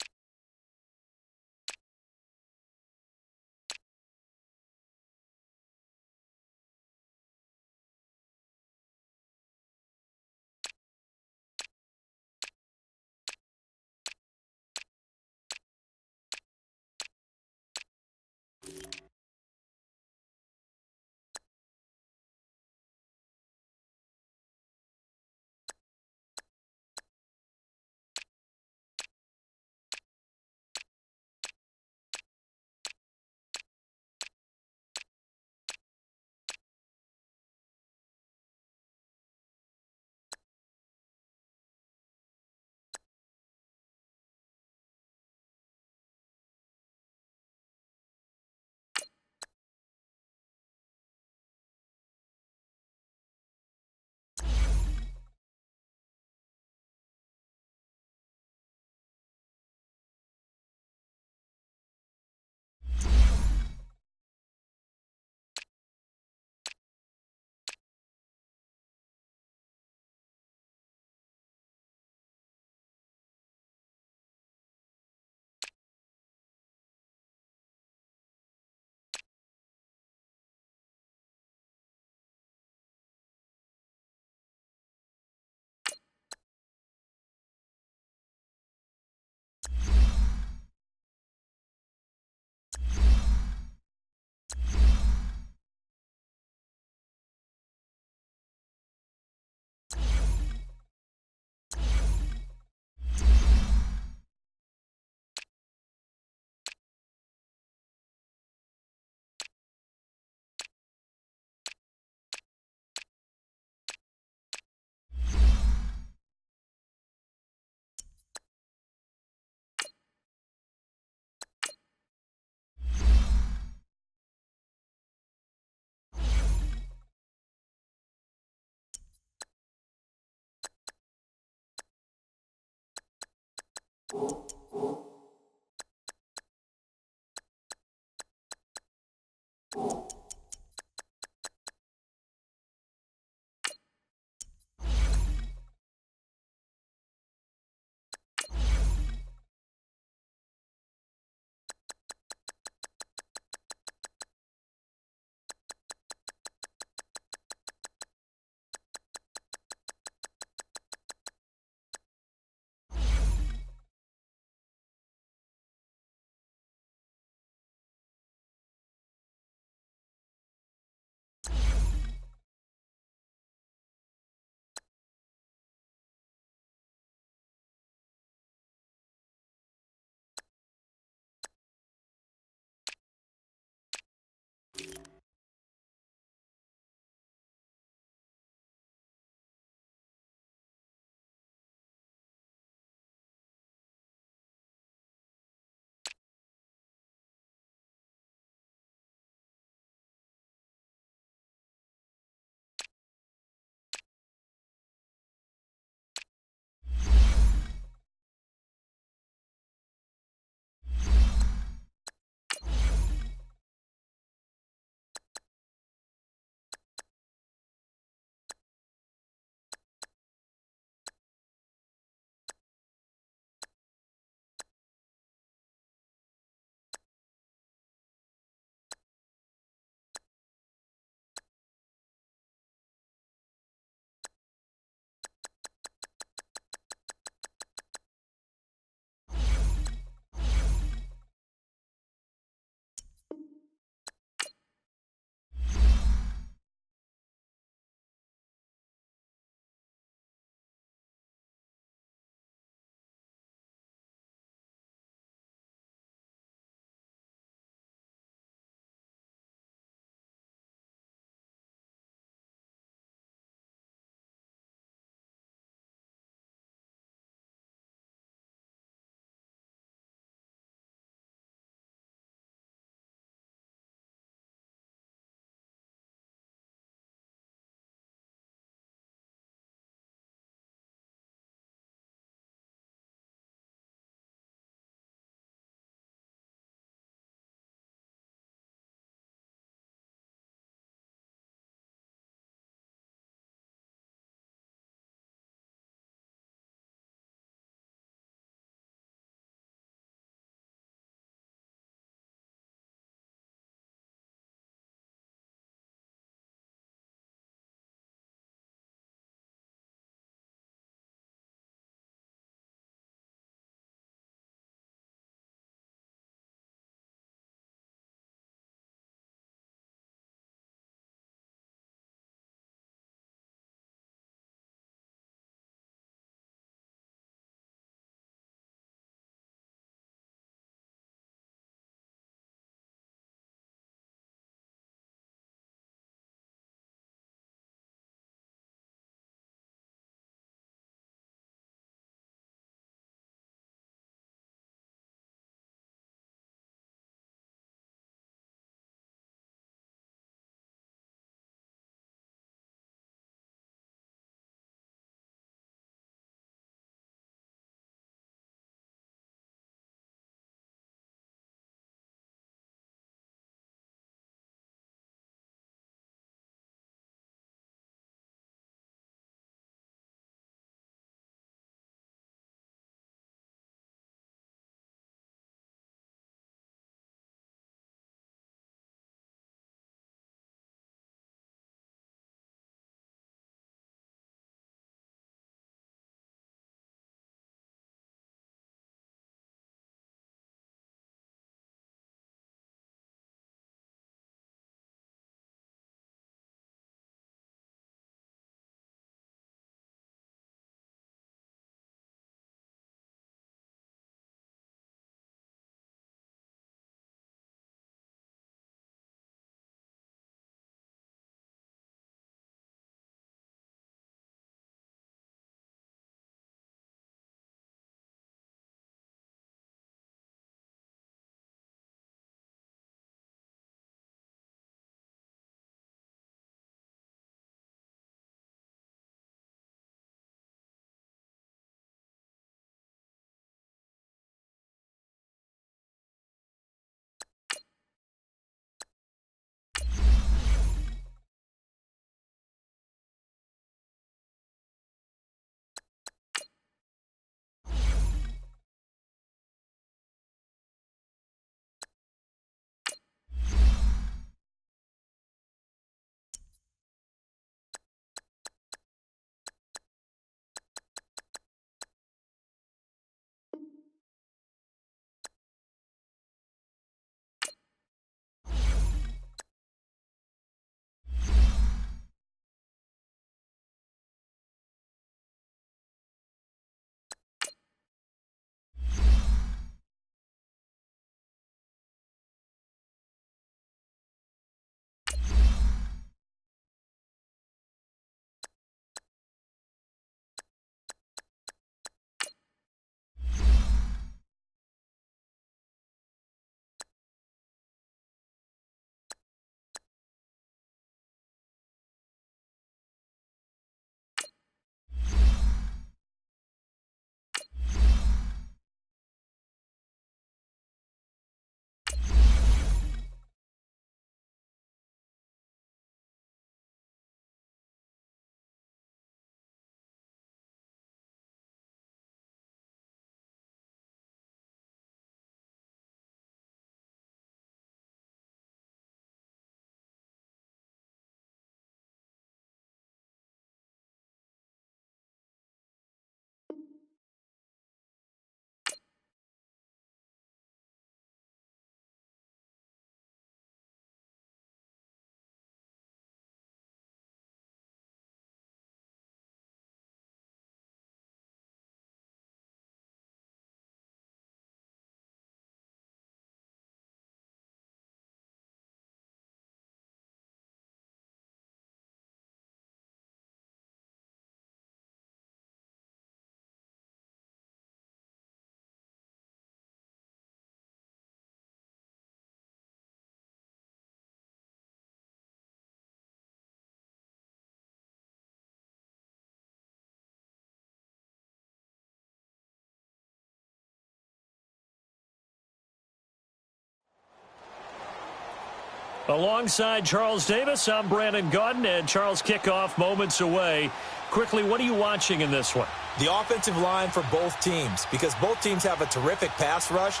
Alongside Charles Davis, I'm Brandon Gaudin, and Charles, kickoff moments away. Quickly, what are you watching in this one? The offensive line for both teams, because both teams have a terrific pass rush.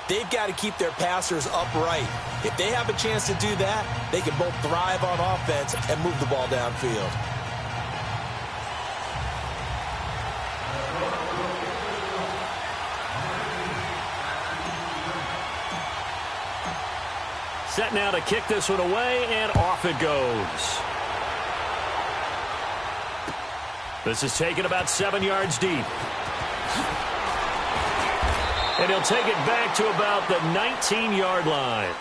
They've got to keep their passers upright. If they have a chance to do that, they can both thrive on offense and move the ball downfield. Set now to kick this one away, and off it goes. This is taken about 7 yards deep. And he'll take it back to about the 19-yard line.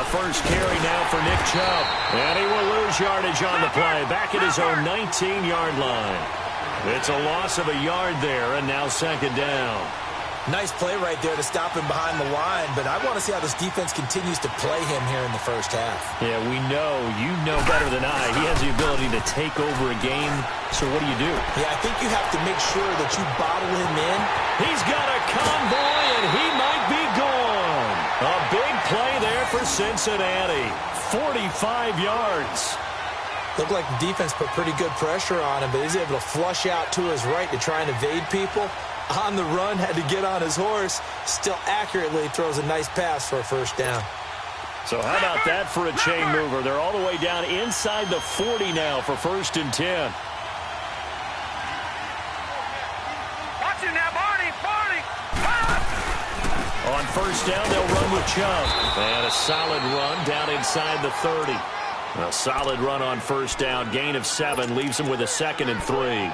First carry now for Nick Chubb. And he will lose yardage on the play. Back at his own 19-yard line. It's a loss of a yard there, and now second down. Nice play right there to stop him behind the line, but I want to see how this defense continues to play him here in the first half. Yeah, we know. You know better than I. He has the ability to take over a game, so what do you do? Yeah, I think you have to make sure that you bottle him in. He's got a convoy, and he might be gone. A big play there for Cincinnati. 45 yards. Looked like the defense put pretty good pressure on him, but he's able to flush out to his right to try and evade people. On the run, had to get on his horse. Still accurately throws a nice pass for a first down. So how about that for a chain mover? They're all the way down inside the 40 now for 1st and 10. Watch it now, Barney. On first down, they'll run with Chubb. And a solid run down inside the 30. A solid run on first down. Gain of 7 leaves them with a 2nd and 3.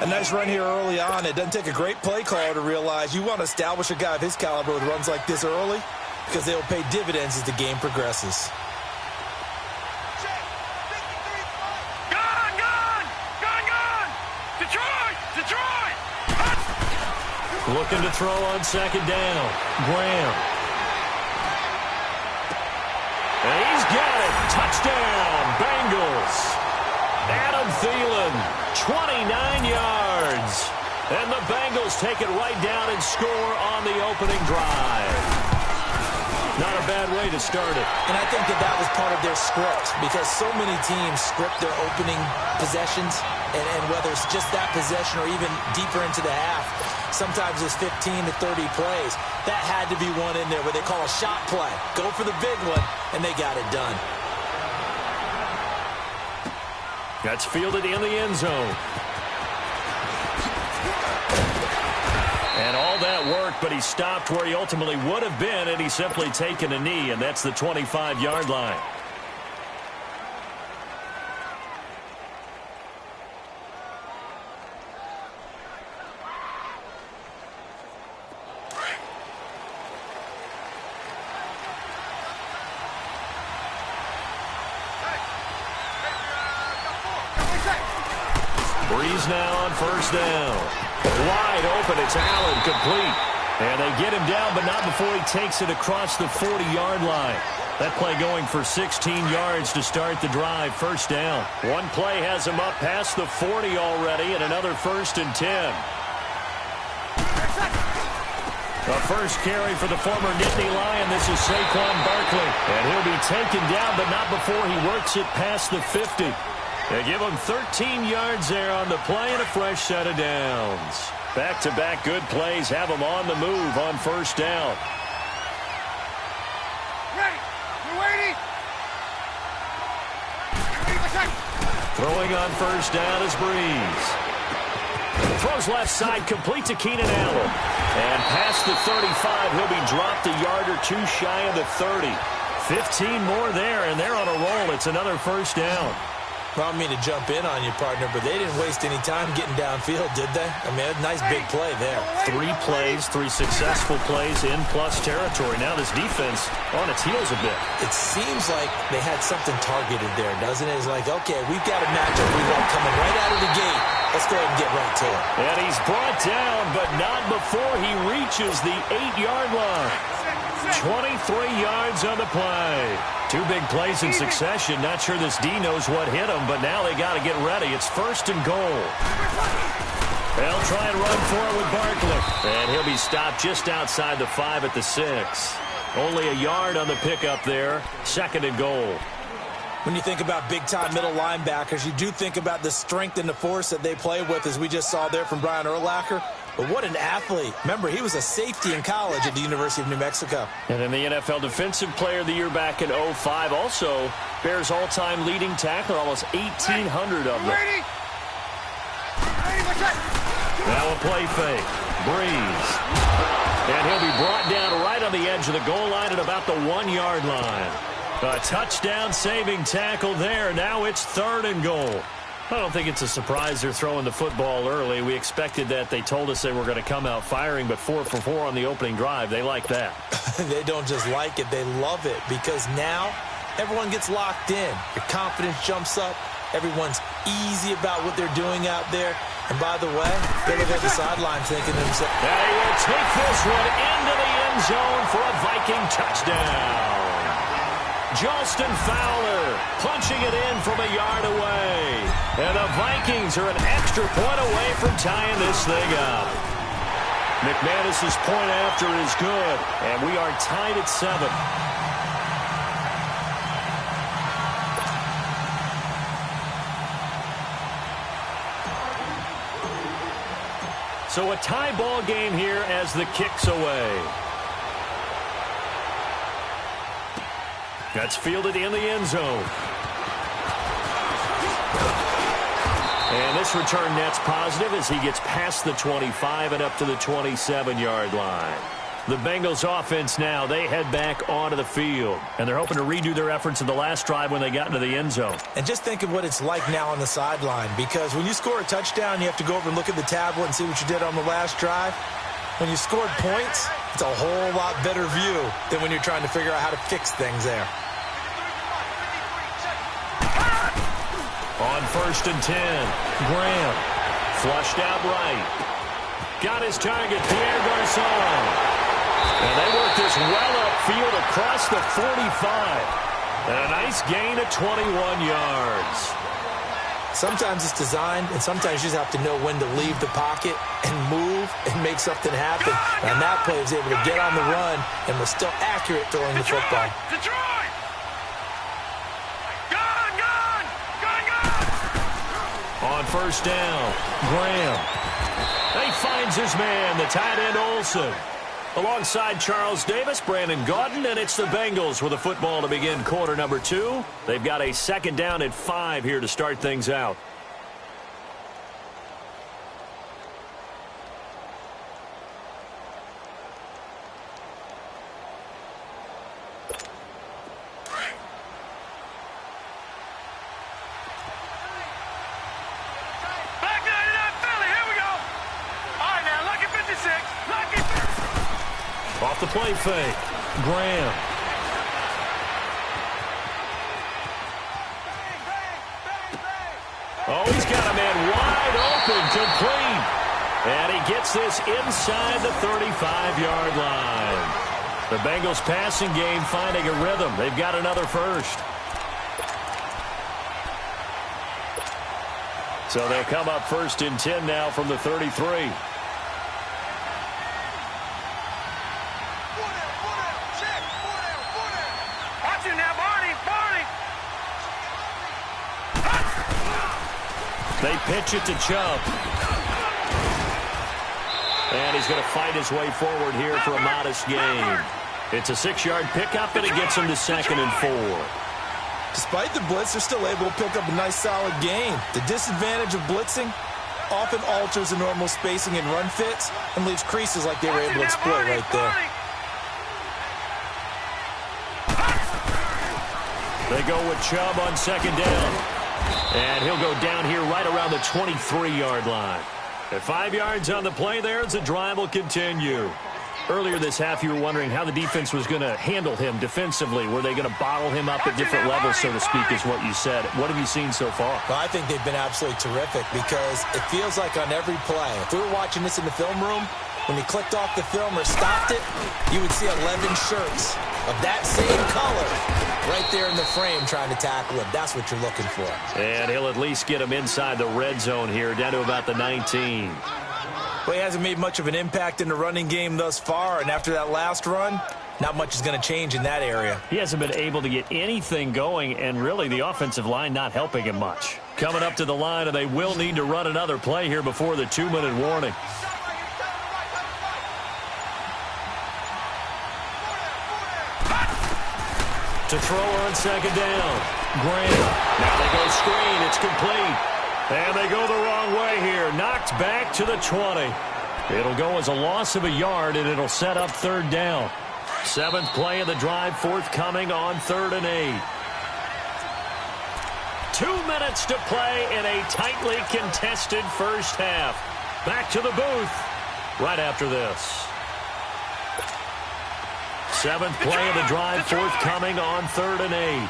A nice run here early on. It doesn't take a great play caller to realize you want to establish a guy of his caliber with runs like this early because they will pay dividends as the game progresses. Gone! Detroit! Looking to throw on second down. Graham. And he's got it. Touchdown, Bengals. Adam Thielen, 29 yards. And the Bengals take it right down and score on the opening drive. Not a bad way to start it. And I think that was part of their script because so many teams script their opening possessions, and whether it's just that possession or even deeper into the half, sometimes it's 15 to 30 plays. That had to be one in there where they call a shot play. Go for the big one, and they got it done. That's fielded in the end zone. And all that worked, but he stopped where he ultimately would have been, and he's simply taken a knee, and that's the 25-yard line. Breeze now on first down. Wide open, it's Allen, complete. And they get him down, but not before he takes it across the 40-yard line. That play going for 16 yards to start the drive, first down. One play has him up past the 40 already, and another 1st and 10. The first carry for the former Nittany Lion. This is Saquon Barkley. And he'll be taken down, but not before he works it past the 50. They give him 13 yards there on the play and a fresh set of downs. Back-to-back good plays have him on the move on first down. Ready. We're waiting. Throwing on first down is Breeze. Throws left side, complete to Keenan Allen. And past the 35, he'll be dropped a yard or two shy of the 30. 15 more there, and they're on a roll. It's another first down. Well, I don't mean to jump in on you, partner, but they didn't waste any time getting downfield, did they? I mean, a nice big play there. 3 plays, 3 successful plays in plus territory. Now this defense on its heels a bit. It seems like they had something targeted there, doesn't it? It's like, okay, we've got a matchup we got coming right out of the gate. Let's go ahead and get right to it. And he's brought down, but not before he reaches the 8-yard line. 23 yards on the play. 2 big plays in succession. Not sure this D knows what hit him, but now they got to get ready. It's 1st and goal. They'll try and run for it with Barkley. And he'll be stopped just outside the 5 at the 6. Only a yard on the pickup there. 2nd and goal. When you think about big-time middle linebackers, you do think about the strength and the force that they play with, as we just saw there from Brian Urlacher. But what an athlete. Remember, he was a safety in college at the University of New Mexico. And then the NFL Defensive Player of the Year back in 05. Also, Bears all-time leading tackler, almost 1,800 of them. Now a play fake. Breeze. And he'll be brought down right on the edge of the goal line at about the 1-yard line. A touchdown-saving tackle there. Now it's 3rd and goal. I don't think it's a surprise they're throwing the football early. We expected that. They told us they were going to come out firing, but 4 for 4 on the opening drive. They like that. They don't just like it. They love it, because now everyone gets locked in. Your confidence jumps up. Everyone's easy about what they're doing out there. And by the way, they look at the sideline thinking to themselves, they will take this one into the end zone for a Viking touchdown. Justin Fowler punching it in from a yard away. And the Vikings are an extra point away from tying this thing up. McManus's point after is good, and we are tied at 7. So a tie ball game here as the kick's away. That's fielded in the end zone. And this return net's positive as he gets past the 25 and up to the 27-yard line. The Bengals offense now, they head back onto the field. And they're hoping to redo their efforts in the last drive when they got into the end zone. And just think of what it's like now on the sideline, because when you score a touchdown, you have to go over and look at the tablet and see what you did on the last drive. When you scored points, it's a whole lot better view than when you're trying to figure out how to fix things there. On 1st and 10, Graham flushed out right. Got his target, Pierre Garçon. And they work this well upfield across the 45. And a nice gain of 21 yards. Sometimes it's designed, and sometimes you just have to know when to leave the pocket and move and make something happen. And that play was able to get on the run and was still accurate throwing the football. Detroit! On 1st down, Graham. He finds his man, the tight end Olsen. Alongside Charles Davis, Brandon Gaudin, and it's the Bengals with a football to begin quarter number 2. They've got a 2nd down at 5 here to start things out. Off the play fake, Graham. Oh, he's got a man wide open, complete. And he gets this inside the 35-yard line. The Bengals passing game finding a rhythm. They've got another first. So they'll come up 1st and 10 now from the 33. They pitch it to Chubb. And he's going to fight his way forward here for a modest gain. It's a 6-yard pickup, and it gets him to 2nd and 4. Despite the blitz, they're still able to pick up a nice, solid gain. The disadvantage of blitzing often alters the normal spacing and run fits and leaves creases like they were able to exploit right there. They go with Chubb on 2nd down. And he'll go down here right around the 23-yard line. At 5 yards on the play there as the drive will continue. Earlier this half, you were wondering how the defense was going to handle him defensively. Were they going to bottle him up at different levels, so to speak, is what you said. What have you seen so far? Well, I think they've been absolutely terrific because it feels like on every play, if we were watching this in the film room, when he clicked off the film or stopped it, you would see 11 shirts of that same color right there in the frame trying to tackle him. That's what you're looking for. And he'll at least get him inside the red zone here, down to about the 19. Well, he hasn't made much of an impact in the running game thus far, and after that last run, not much is going to change in that area. He hasn't been able to get anything going, and really the offensive line not helping him much. Coming up to the line, and they will need to run another play here before the 2-minute warning. To throw on second down. Graham. Now they go screen. It's complete. And they go the wrong way here. Knocked back to the 20. It'll go as a loss of a yard, and it'll set up third down. 7th play of the drive, forthcoming on 3rd and 8. 2 minutes to play in a tightly contested first half. Back to the booth right after this. 7th play of the drive, forthcoming on 3rd and 8.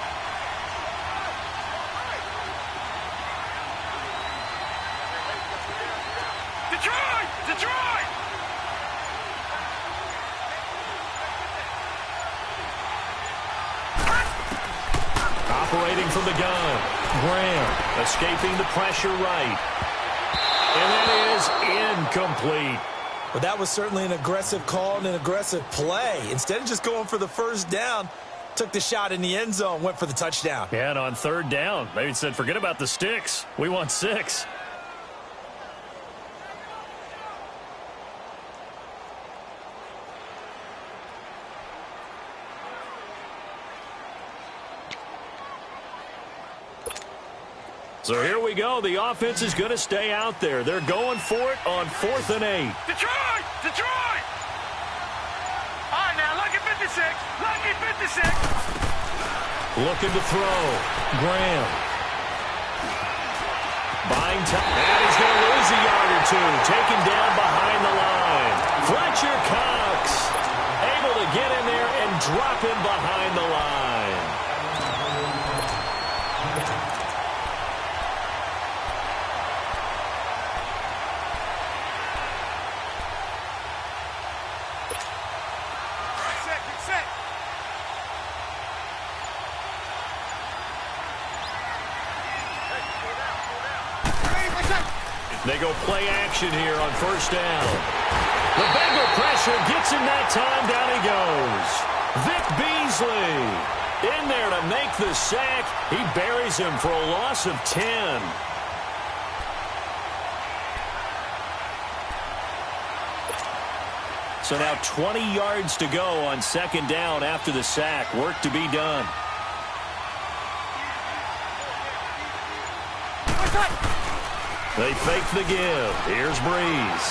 Detroit! Operating from the gun. Graham escaping the pressure right. And that is incomplete. But that was certainly an aggressive call and an aggressive play. Instead of just going for the first down, took the shot in the end zone, went for the touchdown. Yeah, and on 3rd down, they said, forget about the sticks. We want 6. So here we go. The offense is going to stay out there. They're going for it on 4th and 8. Detroit! All right, now, lucky 56. Lucky 56. Looking to throw. Graham. Buying time. And he's going to lose a yard or two. Taken down behind the line. Fletcher Cox able to get in there and drop him behind the line. They go play action here on 1st down. The Bengal pressure gets him that time. Down he goes. Vic Beasley in there to make the sack. He buries him for a loss of 10. So now 20 yards to go on 2nd down after the sack. Work to be done. They fake the give. Here's Breeze.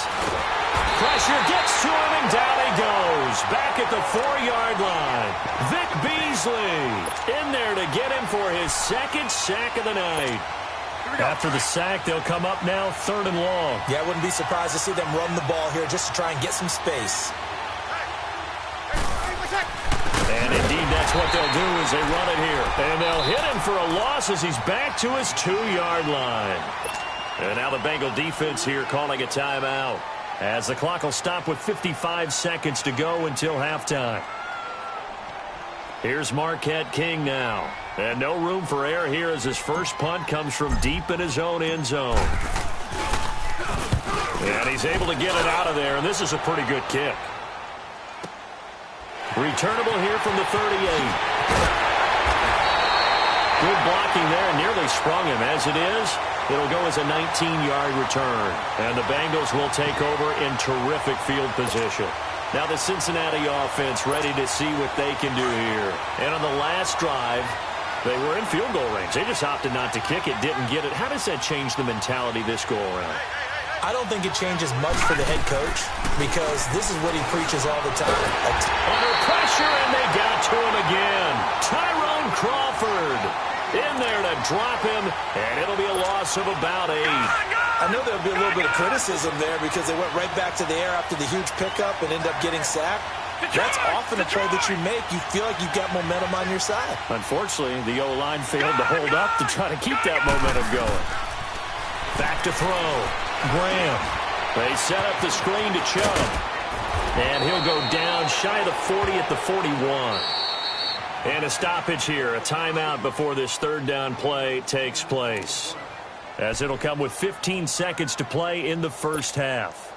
Pressure gets to him, and down he goes. Back at the 4-yard line. Vic Beasley in there to get him for his 2nd sack of the night. After the sack, they'll come up now 3rd and long. Yeah, I wouldn't be surprised to see them run the ball here just to try and get some space. And indeed, that's what they'll do as they run it here. And they'll hit him for a loss as he's back to his 2-yard line. And now the Bengal defense here calling a timeout, as the clock will stop with 55 seconds to go until halftime. Here's Marquette King now. And no room for error here as his first punt comes from deep in his own end zone. And he's able to get it out of there, and this is a pretty good kick. Returnable here from the 38. Good blocking there, nearly sprung him. As it is, it'll go as a 19-yard return. And the Bengals will take over in terrific field position. Now the Cincinnati offense ready to see what they can do here. And on the last drive, they were in field goal range. They just opted not to kick it, didn't get it. How does that change the mentality this go-around? I don't think it changes much for the head coach because this is what he preaches all the time. Under pressure, and they got to him again. Tyrone Crawford In there to drop him, and it'll be a loss of about 8. I know there'll be a little bit of criticism there because they went right back to the air after the huge pickup and ended up getting sacked. That's often a play that you make. You feel like you've got momentum on your side. Unfortunately, the O-line failed to hold up to try to keep that momentum going. Back to throw. Graham. They set up the screen to Chubb. And he'll go down shy of the 40 at the 41. And a stoppage here, a timeout before this third down play takes place, as it'll come with 15 seconds to play in the first half.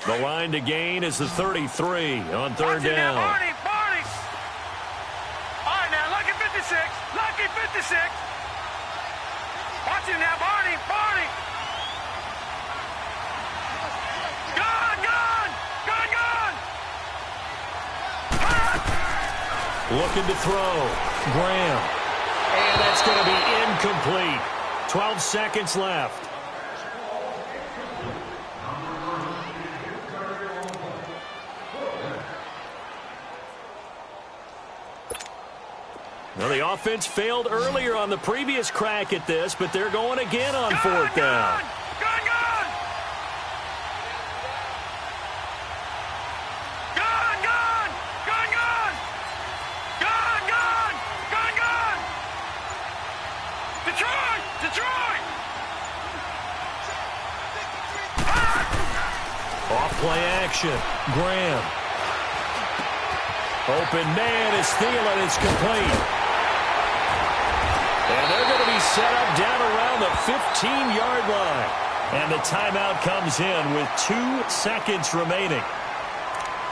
The line to gain is the 33 on third down. Barney. All right, now, lucky 56. Lucky 56. Watch him now, Barney. Looking to throw. Graham. And that's going to be incomplete. 12 seconds left. Well, the offense failed earlier on the previous crack at this, but they're going again on fourth down. Detroit! Off-play action. Graham. Open man is Thielen. It's complete. And they're going to be set up down around the 15-yard line. And the timeout comes in with 2 seconds remaining.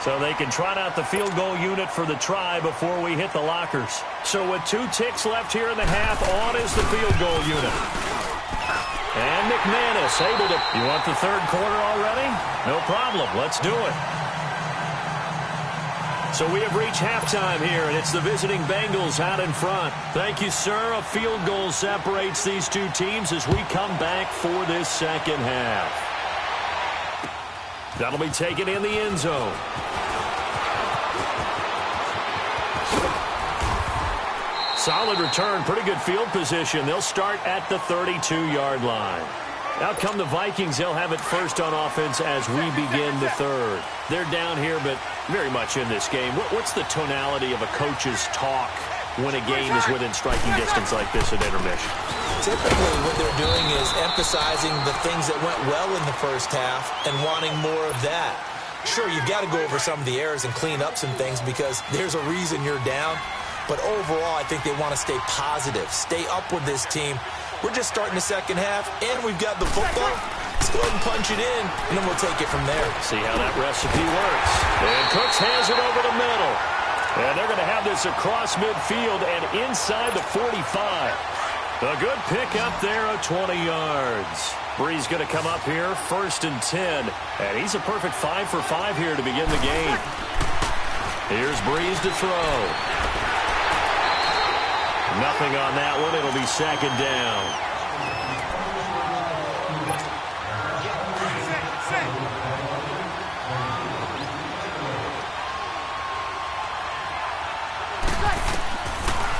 So they can trot out the field goal unit for the try before we hit the lockers. So with 2 ticks left here in the half, on is the field goal unit. And McManus able to... You want the third quarter already? No problem. Let's do it. So we have reached halftime here, and it's the visiting Bengals out in front. Thank you, sir. A field goal separates these two teams as we come back for this second half. That'll be taken in the end zone. Solid return, pretty good field position. They'll start at the 32-yard line. Out come the Vikings. They'll have it first on offense as we begin the third. They're down here, but very much in this game. What's the tonality of a coach's talk when a game is within striking distance like this at intermission? Typically, what they're doing is emphasizing the things that went well in the first half and wanting more of that. Sure, you've got to go over some of the errors and clean up some things because there's a reason you're down. But overall, I think they want to stay positive, stay up with this team. We're just starting the second half, and we've got the football. Let's go ahead and punch it in, and then we'll take it from there. See how that recipe works. And Cooks has it over the middle. And they're going to have this across midfield and inside the 45. A good pick up there of 20 yards. Bree's going to come up here, 1st and 10. And he's a perfect 5 for 5 here to begin the game. Here's Breeze to throw. Nothing on that one. It'll be second down.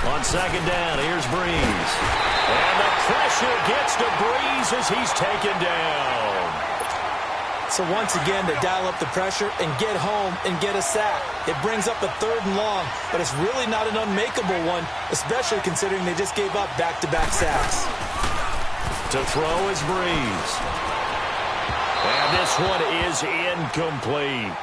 On second down, here's Breeze. And the pressure gets to Breeze as he's taken down. So once again, they dial up the pressure and get home and get a sack. It brings up a 3rd and long, but it's really not an unmakeable one, especially considering they just gave up back-to-back sacks. To throw is Breeze. And this one is incomplete.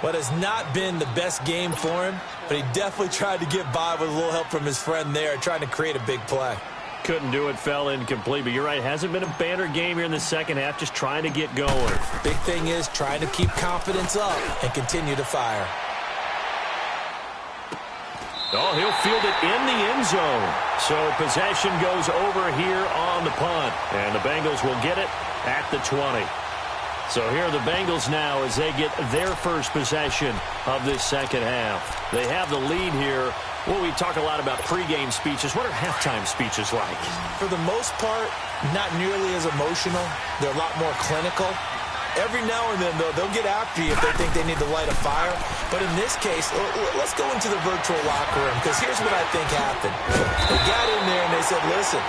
What has not been the best game for him, but he definitely tried to get by with a little help from his friend there, trying to create a big play. Couldn't do it, fell incomplete, but you're right, hasn't been a banner game here in the second half, just trying to get going. Big thing is trying to keep confidence up and continue to fire. Oh, he'll field it in the end zone. So possession goes over here on the punt, and the Bengals will get it at the 20. So here are the Bengals now as they get their first possession of this second half. They have the lead here. Well, we talk a lot about pregame speeches. What are halftime speeches like? For the most part, not nearly as emotional. They're a lot more clinical. Every now and then, though, they'll get after you if they think they need to light a fire. But in this case, let's go into the virtual locker room, because here's what I think happened. They got in there and they said, listen,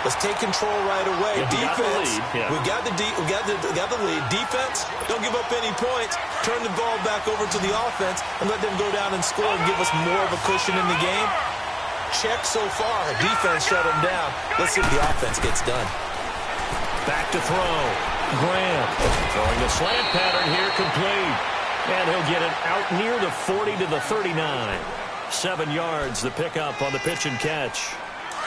let's take control right away. Defense, we got the lead. Defense, don't give up any points. Turn the ball back over to the offense and let them go down and score and give us more of a cushion in the game. Check so far. Defense shut them down. Let's see if the offense gets done. Back to throw. Graham throwing the slant pattern here, complete. And he'll get it out near the 40 to the 39. 7 yards, the pickup on the pitch and catch.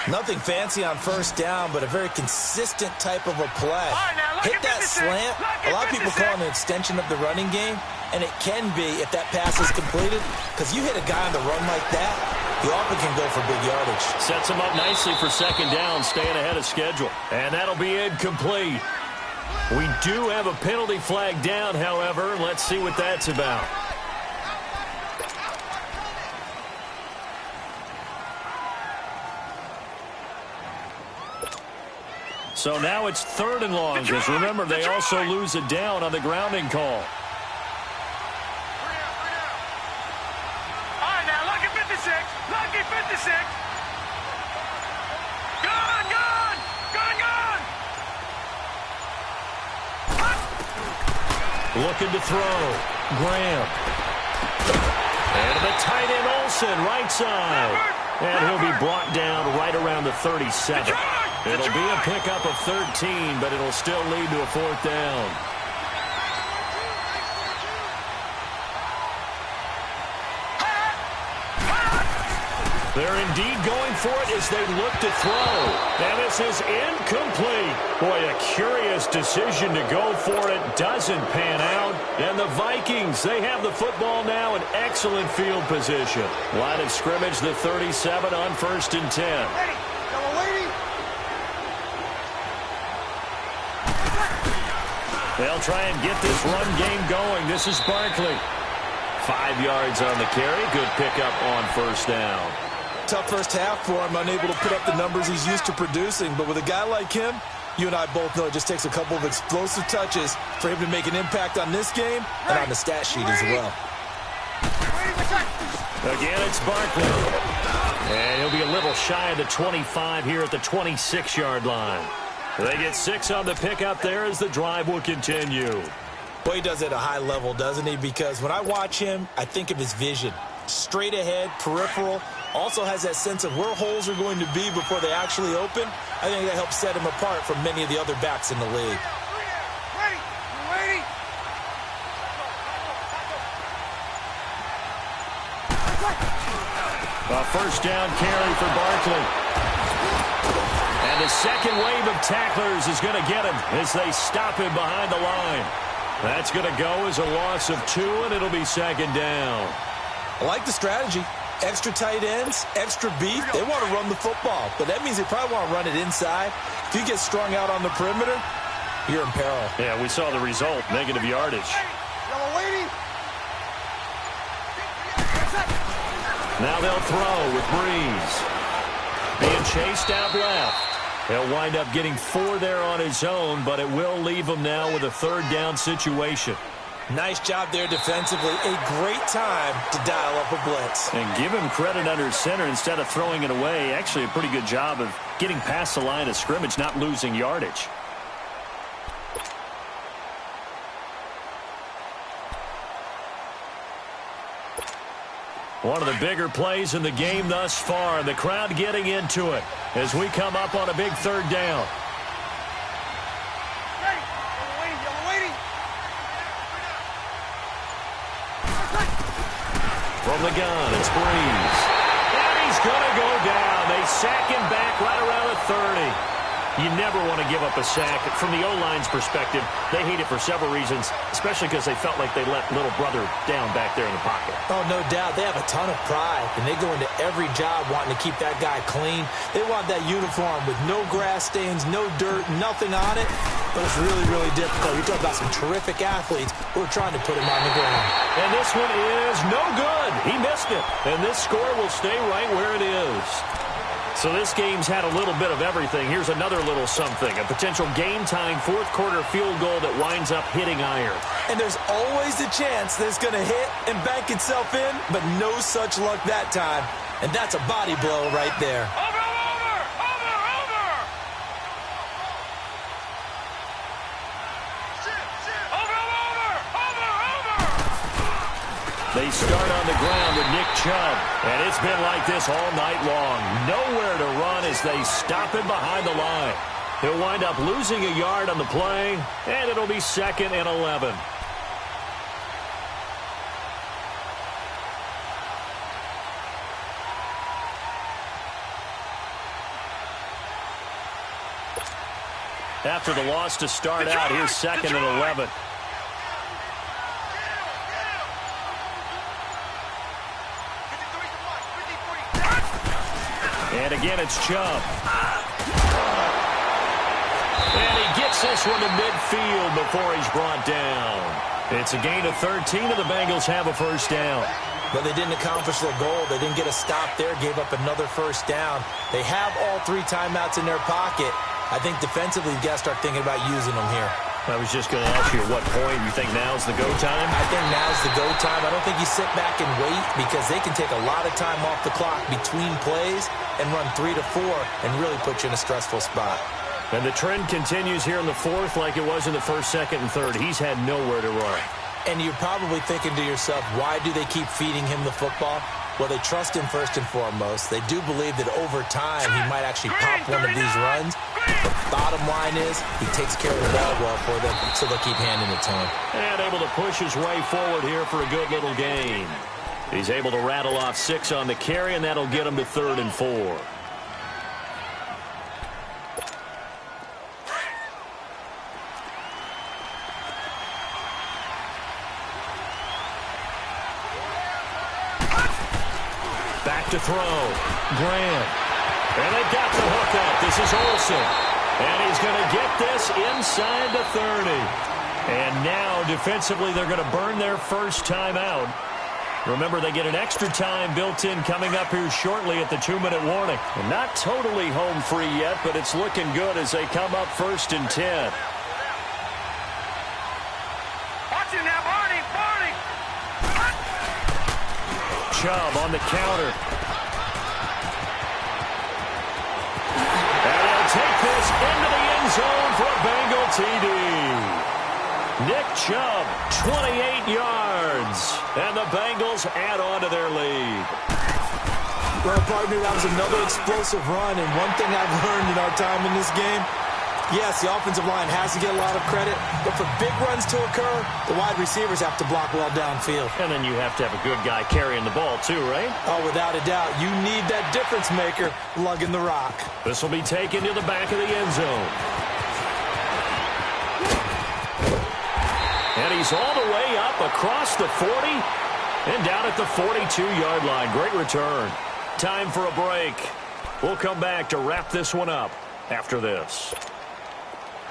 Nothing fancy on first down, but a very consistent type of a play. Hit that slant. A lot of people call it an extension of the running game, and it can be if that pass is completed, because you hit a guy on the run like that, he often can go for big yardage. Sets him up nicely for second down, staying ahead of schedule. And that'll be incomplete. We do have a penalty flag down, however. Let's see what that's about. So now it's 3rd and long, because remember, they also lose it down on the grounding call. All right, now, lucky 56. Lucky 56. Gone, gone. Gone, gone. Looking to throw. Graham. And the tight end Olsen, right side. And he'll be brought down right around the 37. It'll be a pickup of 13, but it'll still lead to a 4th down. They're indeed going for it as they look to throw. And this is incomplete. Boy, a curious decision to go for it. Doesn't pan out. And the Vikings, they have the football now in excellent field position. Line of scrimmage, the 37 on 1st and 10. They'll try and get this run game going. This is Barkley. 5 yards on the carry. Good pickup on 1st down. Tough first half for him, unable to put up the numbers he's used to producing. But with a guy like him, you and I both know it just takes a couple of explosive touches for him to make an impact on this game and on the stat sheet as well. Again, it's Barkley. And he'll be a little shy of the 25 here at the 26-yard line. They get 6 on the pickup there as the drive will continue. Boy, he does it at a high level, doesn't he? Because when I watch him, I think of his vision. Straight ahead, peripheral. Also has that sense of where holes are going to be before they actually open. I think that helps set him apart from many of the other backs in the league. A 1st down carry for Barkley. And the second wave of tacklers is going to get him as they stop him behind the line. That's going to go as a loss of 2, and it'll be 2nd down. I like the strategy. Extra tight ends, extra beef. They want to run the football, but that means they probably want to run it inside. If you get strung out on the perimeter, you're in peril. Yeah, we saw the result, negative yardage. Now they'll throw with Breeze. Being chased out left. He'll wind up getting 4 there on his own, but it will leave him now with a 3rd down situation. Nice job there defensively. A great time to dial up a blitz. And give him credit under center instead of throwing it away. Actually, a pretty good job of getting past the line of scrimmage, not losing yardage. One of the bigger plays in the game thus far. The crowd getting into it as we come up on a big 3rd down. From the gun, it's Breeze. And he's going to go down. They sack him back right around the 30. You never want to give up a sack. From the O-line's perspective, they hate it for several reasons, especially because they felt like they let little brother down back there in the pocket. Oh, no doubt. They have a ton of pride, and they go into every job wanting to keep that guy clean. They want that uniform with no grass stains, no dirt, nothing on it. But it's really, really difficult. You're talking about some terrific athletes who are trying to put him on the ground. And this one is no good. He missed it. And this score will stay right where it is. So this game's had a little bit of everything. Here's another little something. A potential game-tying fourth-quarter field goal that winds up hitting iron. And there's always a chance that it's going to hit and bank itself in, but no such luck that time. And that's a body blow right there. They start on the ground with Nick Chubb, and it's been like this all night long. Nowhere to run as they stop him behind the line. He'll wind up losing a yard on the play, and it'll be 2nd and 11. After the loss to start out, here's 2nd and 11. And again, it's Chubb. And he gets this one to midfield before he's brought down. It's a gain of 13, and the Bengals have a first down. But they didn't accomplish their goal. They didn't get a stop there, gave up another first down. They have all 3 timeouts in their pocket. I think defensively, you've got to start thinking about using them here. I was just going to ask you at what point you think now's the go time? I think now's the go time. I don't think you sit back and wait because they can take a lot of time off the clock between plays and run 3 to 4 and really put you in a stressful spot. And the trend continues here in the fourth like it was in the first, second, and third. He's had nowhere to run. And you're probably thinking to yourself, why do they keep feeding him the football? Well, they trust him first and foremost. They do believe that over time he might actually pop one of these runs. But bottom line is he takes care of the ball well for them, so they'll keep handing it to him. And able to push his way forward here for a good little gain. He's able to rattle off 6 on the carry, and that'll get him to 3rd and 4. Back to throw. Grant. And they got the hook up. This is Olsen. And he's going to get this inside the 30. And now, defensively, they're going to burn their first time out. Remember, they get an extra time built in coming up here shortly at the 2-minute warning. And not totally home free yet, but it's looking good as they come up 1st and 10. Watch it now, Barney. Chubb on the counter. And he'll take this into the end zone for a Bengal TD. Nick Chubb, 28 yards. And the Bengals add on to their lead. Well, partner, that was another explosive run. And one thing I've learned in our time in this game, yes, the offensive line has to get a lot of credit. But for big runs to occur, the wide receivers have to block well downfield. And then you have to have a good guy carrying the ball too, right? Oh, without a doubt. You need that difference maker lugging the rock. This will be taken to the back of the end zone. And he's all the way up across the 40 and down at the 42-yard line. Great return. Time for a break. We'll come back to wrap this one up after this.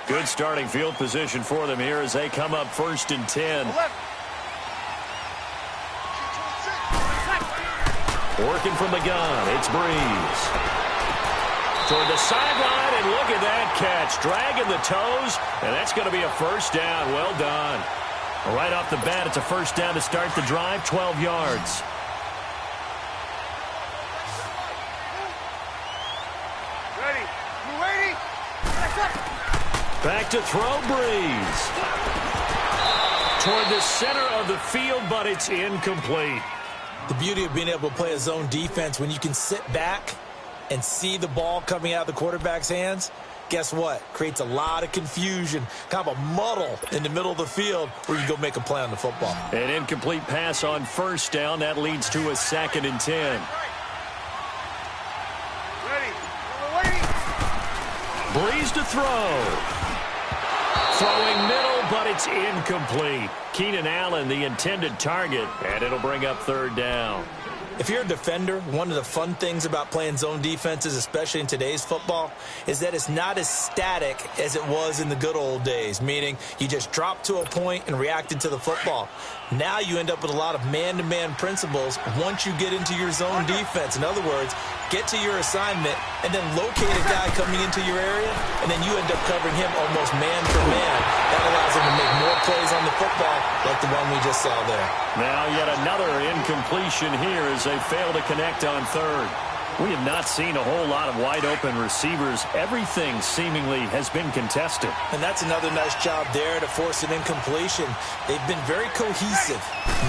Good starting field position for them here as they come up 1st and 10. Working from the gun, it's Breeze. Toward the sideline, and look at that catch. Dragging the toes, and that's going to be a first down. Well done. Right off the bat, it's a first down to start the drive, 12 yards. Ready. You ready? Back to throw, Breeze. Toward the center of the field, but it's incomplete. The beauty of being able to play a zone defense when you can sit back and see the ball coming out of the quarterback's hands, guess what? Creates a lot of confusion, kind of a muddle in the middle of the field where you go make a play on the football. An incomplete pass on first down. That leads to a 2nd and 10. Ready. Breeze to throw. Throwing middle, but it's incomplete. Keenan Allen, the intended target, and it'll bring up third down. If you're a defender, one of the fun things about playing zone defenses, especially in today's football, is that it's not as static as it was in the good old days, meaning you just drop to a point and reacted to the football. Now you end up with a lot of man-to-man principles once you get into your zone defense. In other words, get to your assignment and then locate a guy coming into your area, and then you end up covering him almost man for man. That allows him to make more plays on the football like the one we just saw there. Now yet another incompletion here as they fail to connect on third. We have not seen a whole lot of wide-open receivers. Everything seemingly has been contested. And that's another nice job there to force an incompletion. They've been very cohesive,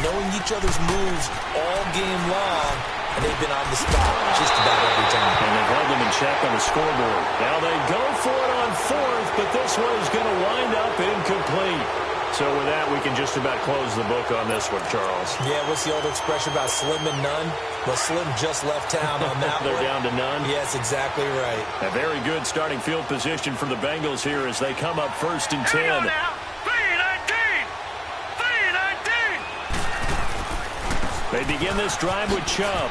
knowing each other's moves all game long, and they've been on the spot just about every time. And they've held them in check on the scoreboard. Now they go for it on fourth, but this one is going to wind up incomplete. So with that, we can just about close the book on this one, Charles. Yeah, what's the old expression about slim and none? Well, Slim just left town on that They're one. down to none? Yes, exactly right. A very good starting field position for the Bengals here as they come up 1st and 10. Here we go now. 3-19. 3-19. They begin this drive with Chubb.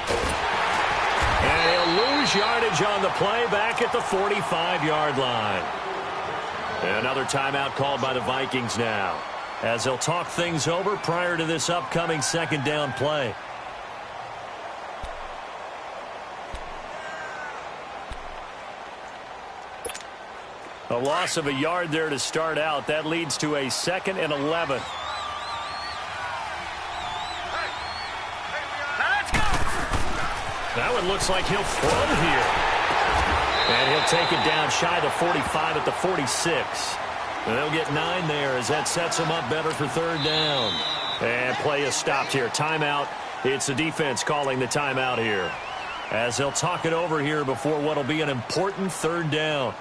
And he'll lose yardage on the play back at the 45-yard line. Another timeout called by the Vikings now, as they'll talk things over prior to this upcoming second down play. A loss of a yard there to start out. That leads to a 2nd and 11. That one looks like he'll throw here. And he'll take it down shy of the 45 at the 46. And they'll get 9 there as that sets them up better for third down. And play is stopped here. Timeout. It's the defense calling the timeout here, as they'll talk it over here before what will be an important third down.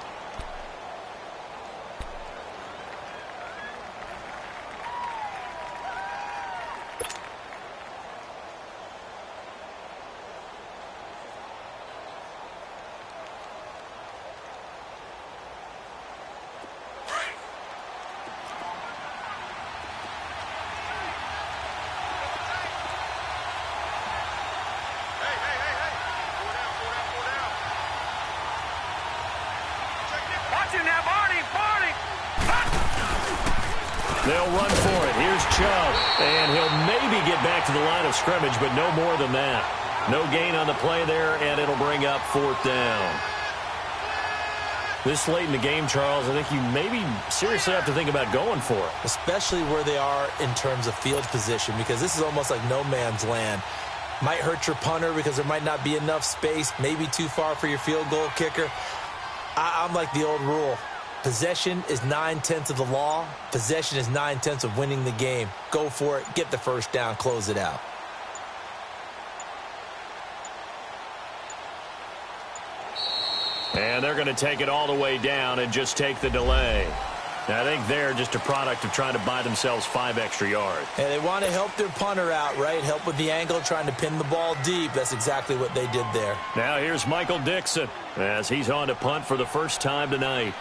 They'll run for it. Here's Chubb. And he'll maybe get back to the line of scrimmage, but no more than that. No gain on the play there, and it'll bring up 4th down. This late in the game, Charles, I think you maybe seriously have to think about going for it. Especially where they are in terms of field position, because this is almost like no man's land. Might hurt your punter because there might not be enough space, maybe too far for your field goal kicker. I'm like the old rule. Possession is 9/10 of the law. Possession is 9/10 of winning the game. Go for it. Get the first down. Close it out. And they're going to take it all the way down and just take the delay. I think they're just a product of trying to buy themselves 5 extra yards. And they want to help their punter out, right? Help with the angle, trying to pin the ball deep. That's exactly what they did there. Now here's Michael Dixon as he's on to punt for the first time tonight.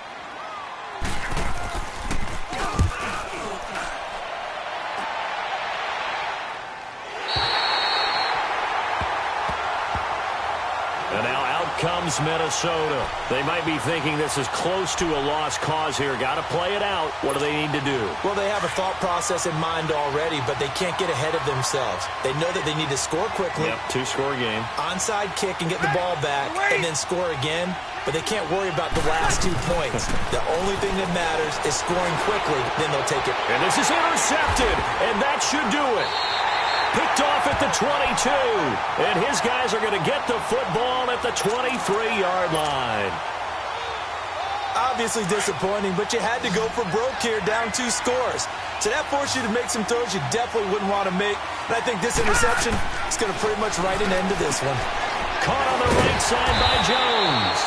And now out comes Minnesota. They might be thinking this is close to a lost cause here. Got to play it out. What do they need to do? Well, they have a thought process in mind already, but they can't get ahead of themselves. They know that they need to score quickly. Yep, 2-score game. Onside kick and get the ball back and then score again. But they can't worry about the last 2 points. The only thing that matters is scoring quickly. Then they'll take it. And this is intercepted, and that should do it. Picked off at the 22, and his guys are going to get the football at the 23-yard line. Obviously disappointing, but you had to go for broke here, down 2 scores. So that forced you to make some throws you definitely wouldn't want to make. And I think this interception is going to pretty much write an end to this one. Caught on the right side by Jones.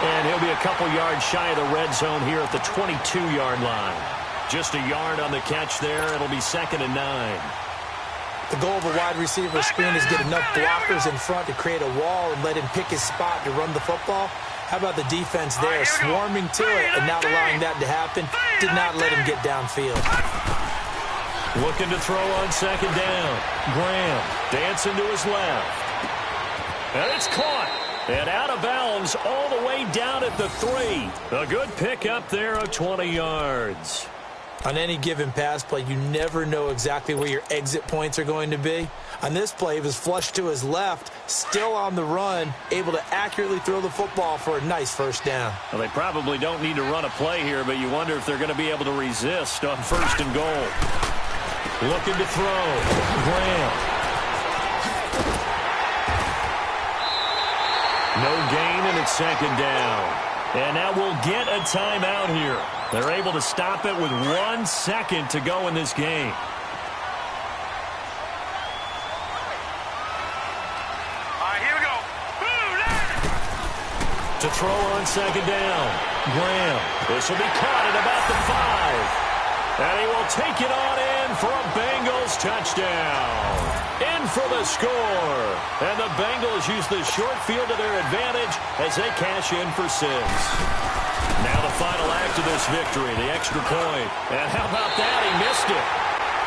And he'll be a couple yards shy of the red zone here at the 22-yard line. Just a yard on the catch there. It'll be 2nd and 9. The goal of a wide receiver screen is get enough blockers in front to create a wall and let him pick his spot to run the football. How about the defense there, swarming to it and not allowing that to happen? Did not let him get downfield. Looking to throw on second down. Graham dancing to his left. And it's caught. And out of bounds all the way down at the 3. A good pickup there of 20 yards. On any given pass play, you never know exactly where your exit points are going to be. On this play, he was flushed to his left, still on the run, able to accurately throw the football for a nice first down. Well, they probably don't need to run a play here, but you wonder if they're going to be able to resist on first and goal. Looking to throw. Graham. No gain, and it's second down. And now we'll get a timeout here. They're able to stop it with 1 second to go in this game. All right, here we go. To throw on second down. Graham. This will be caught at about the 5. And he will take it on in for a Bengals touchdown. In for the score. And the Bengals use the short field to their advantage as they cash in for 6. Now the final act of this victory, the extra point. And how about that? He missed it.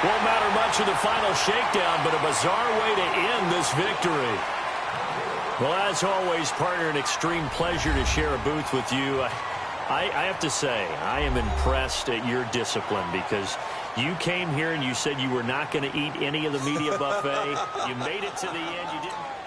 Won't matter much in the final shakedown, but a bizarre way to end this victory. Well, as always, partner, an extreme pleasure to share a booth with you. I have to say, I am impressed at your discipline because you came here and you said you were not going to eat any of the media buffet. You made it to the end. You didn't.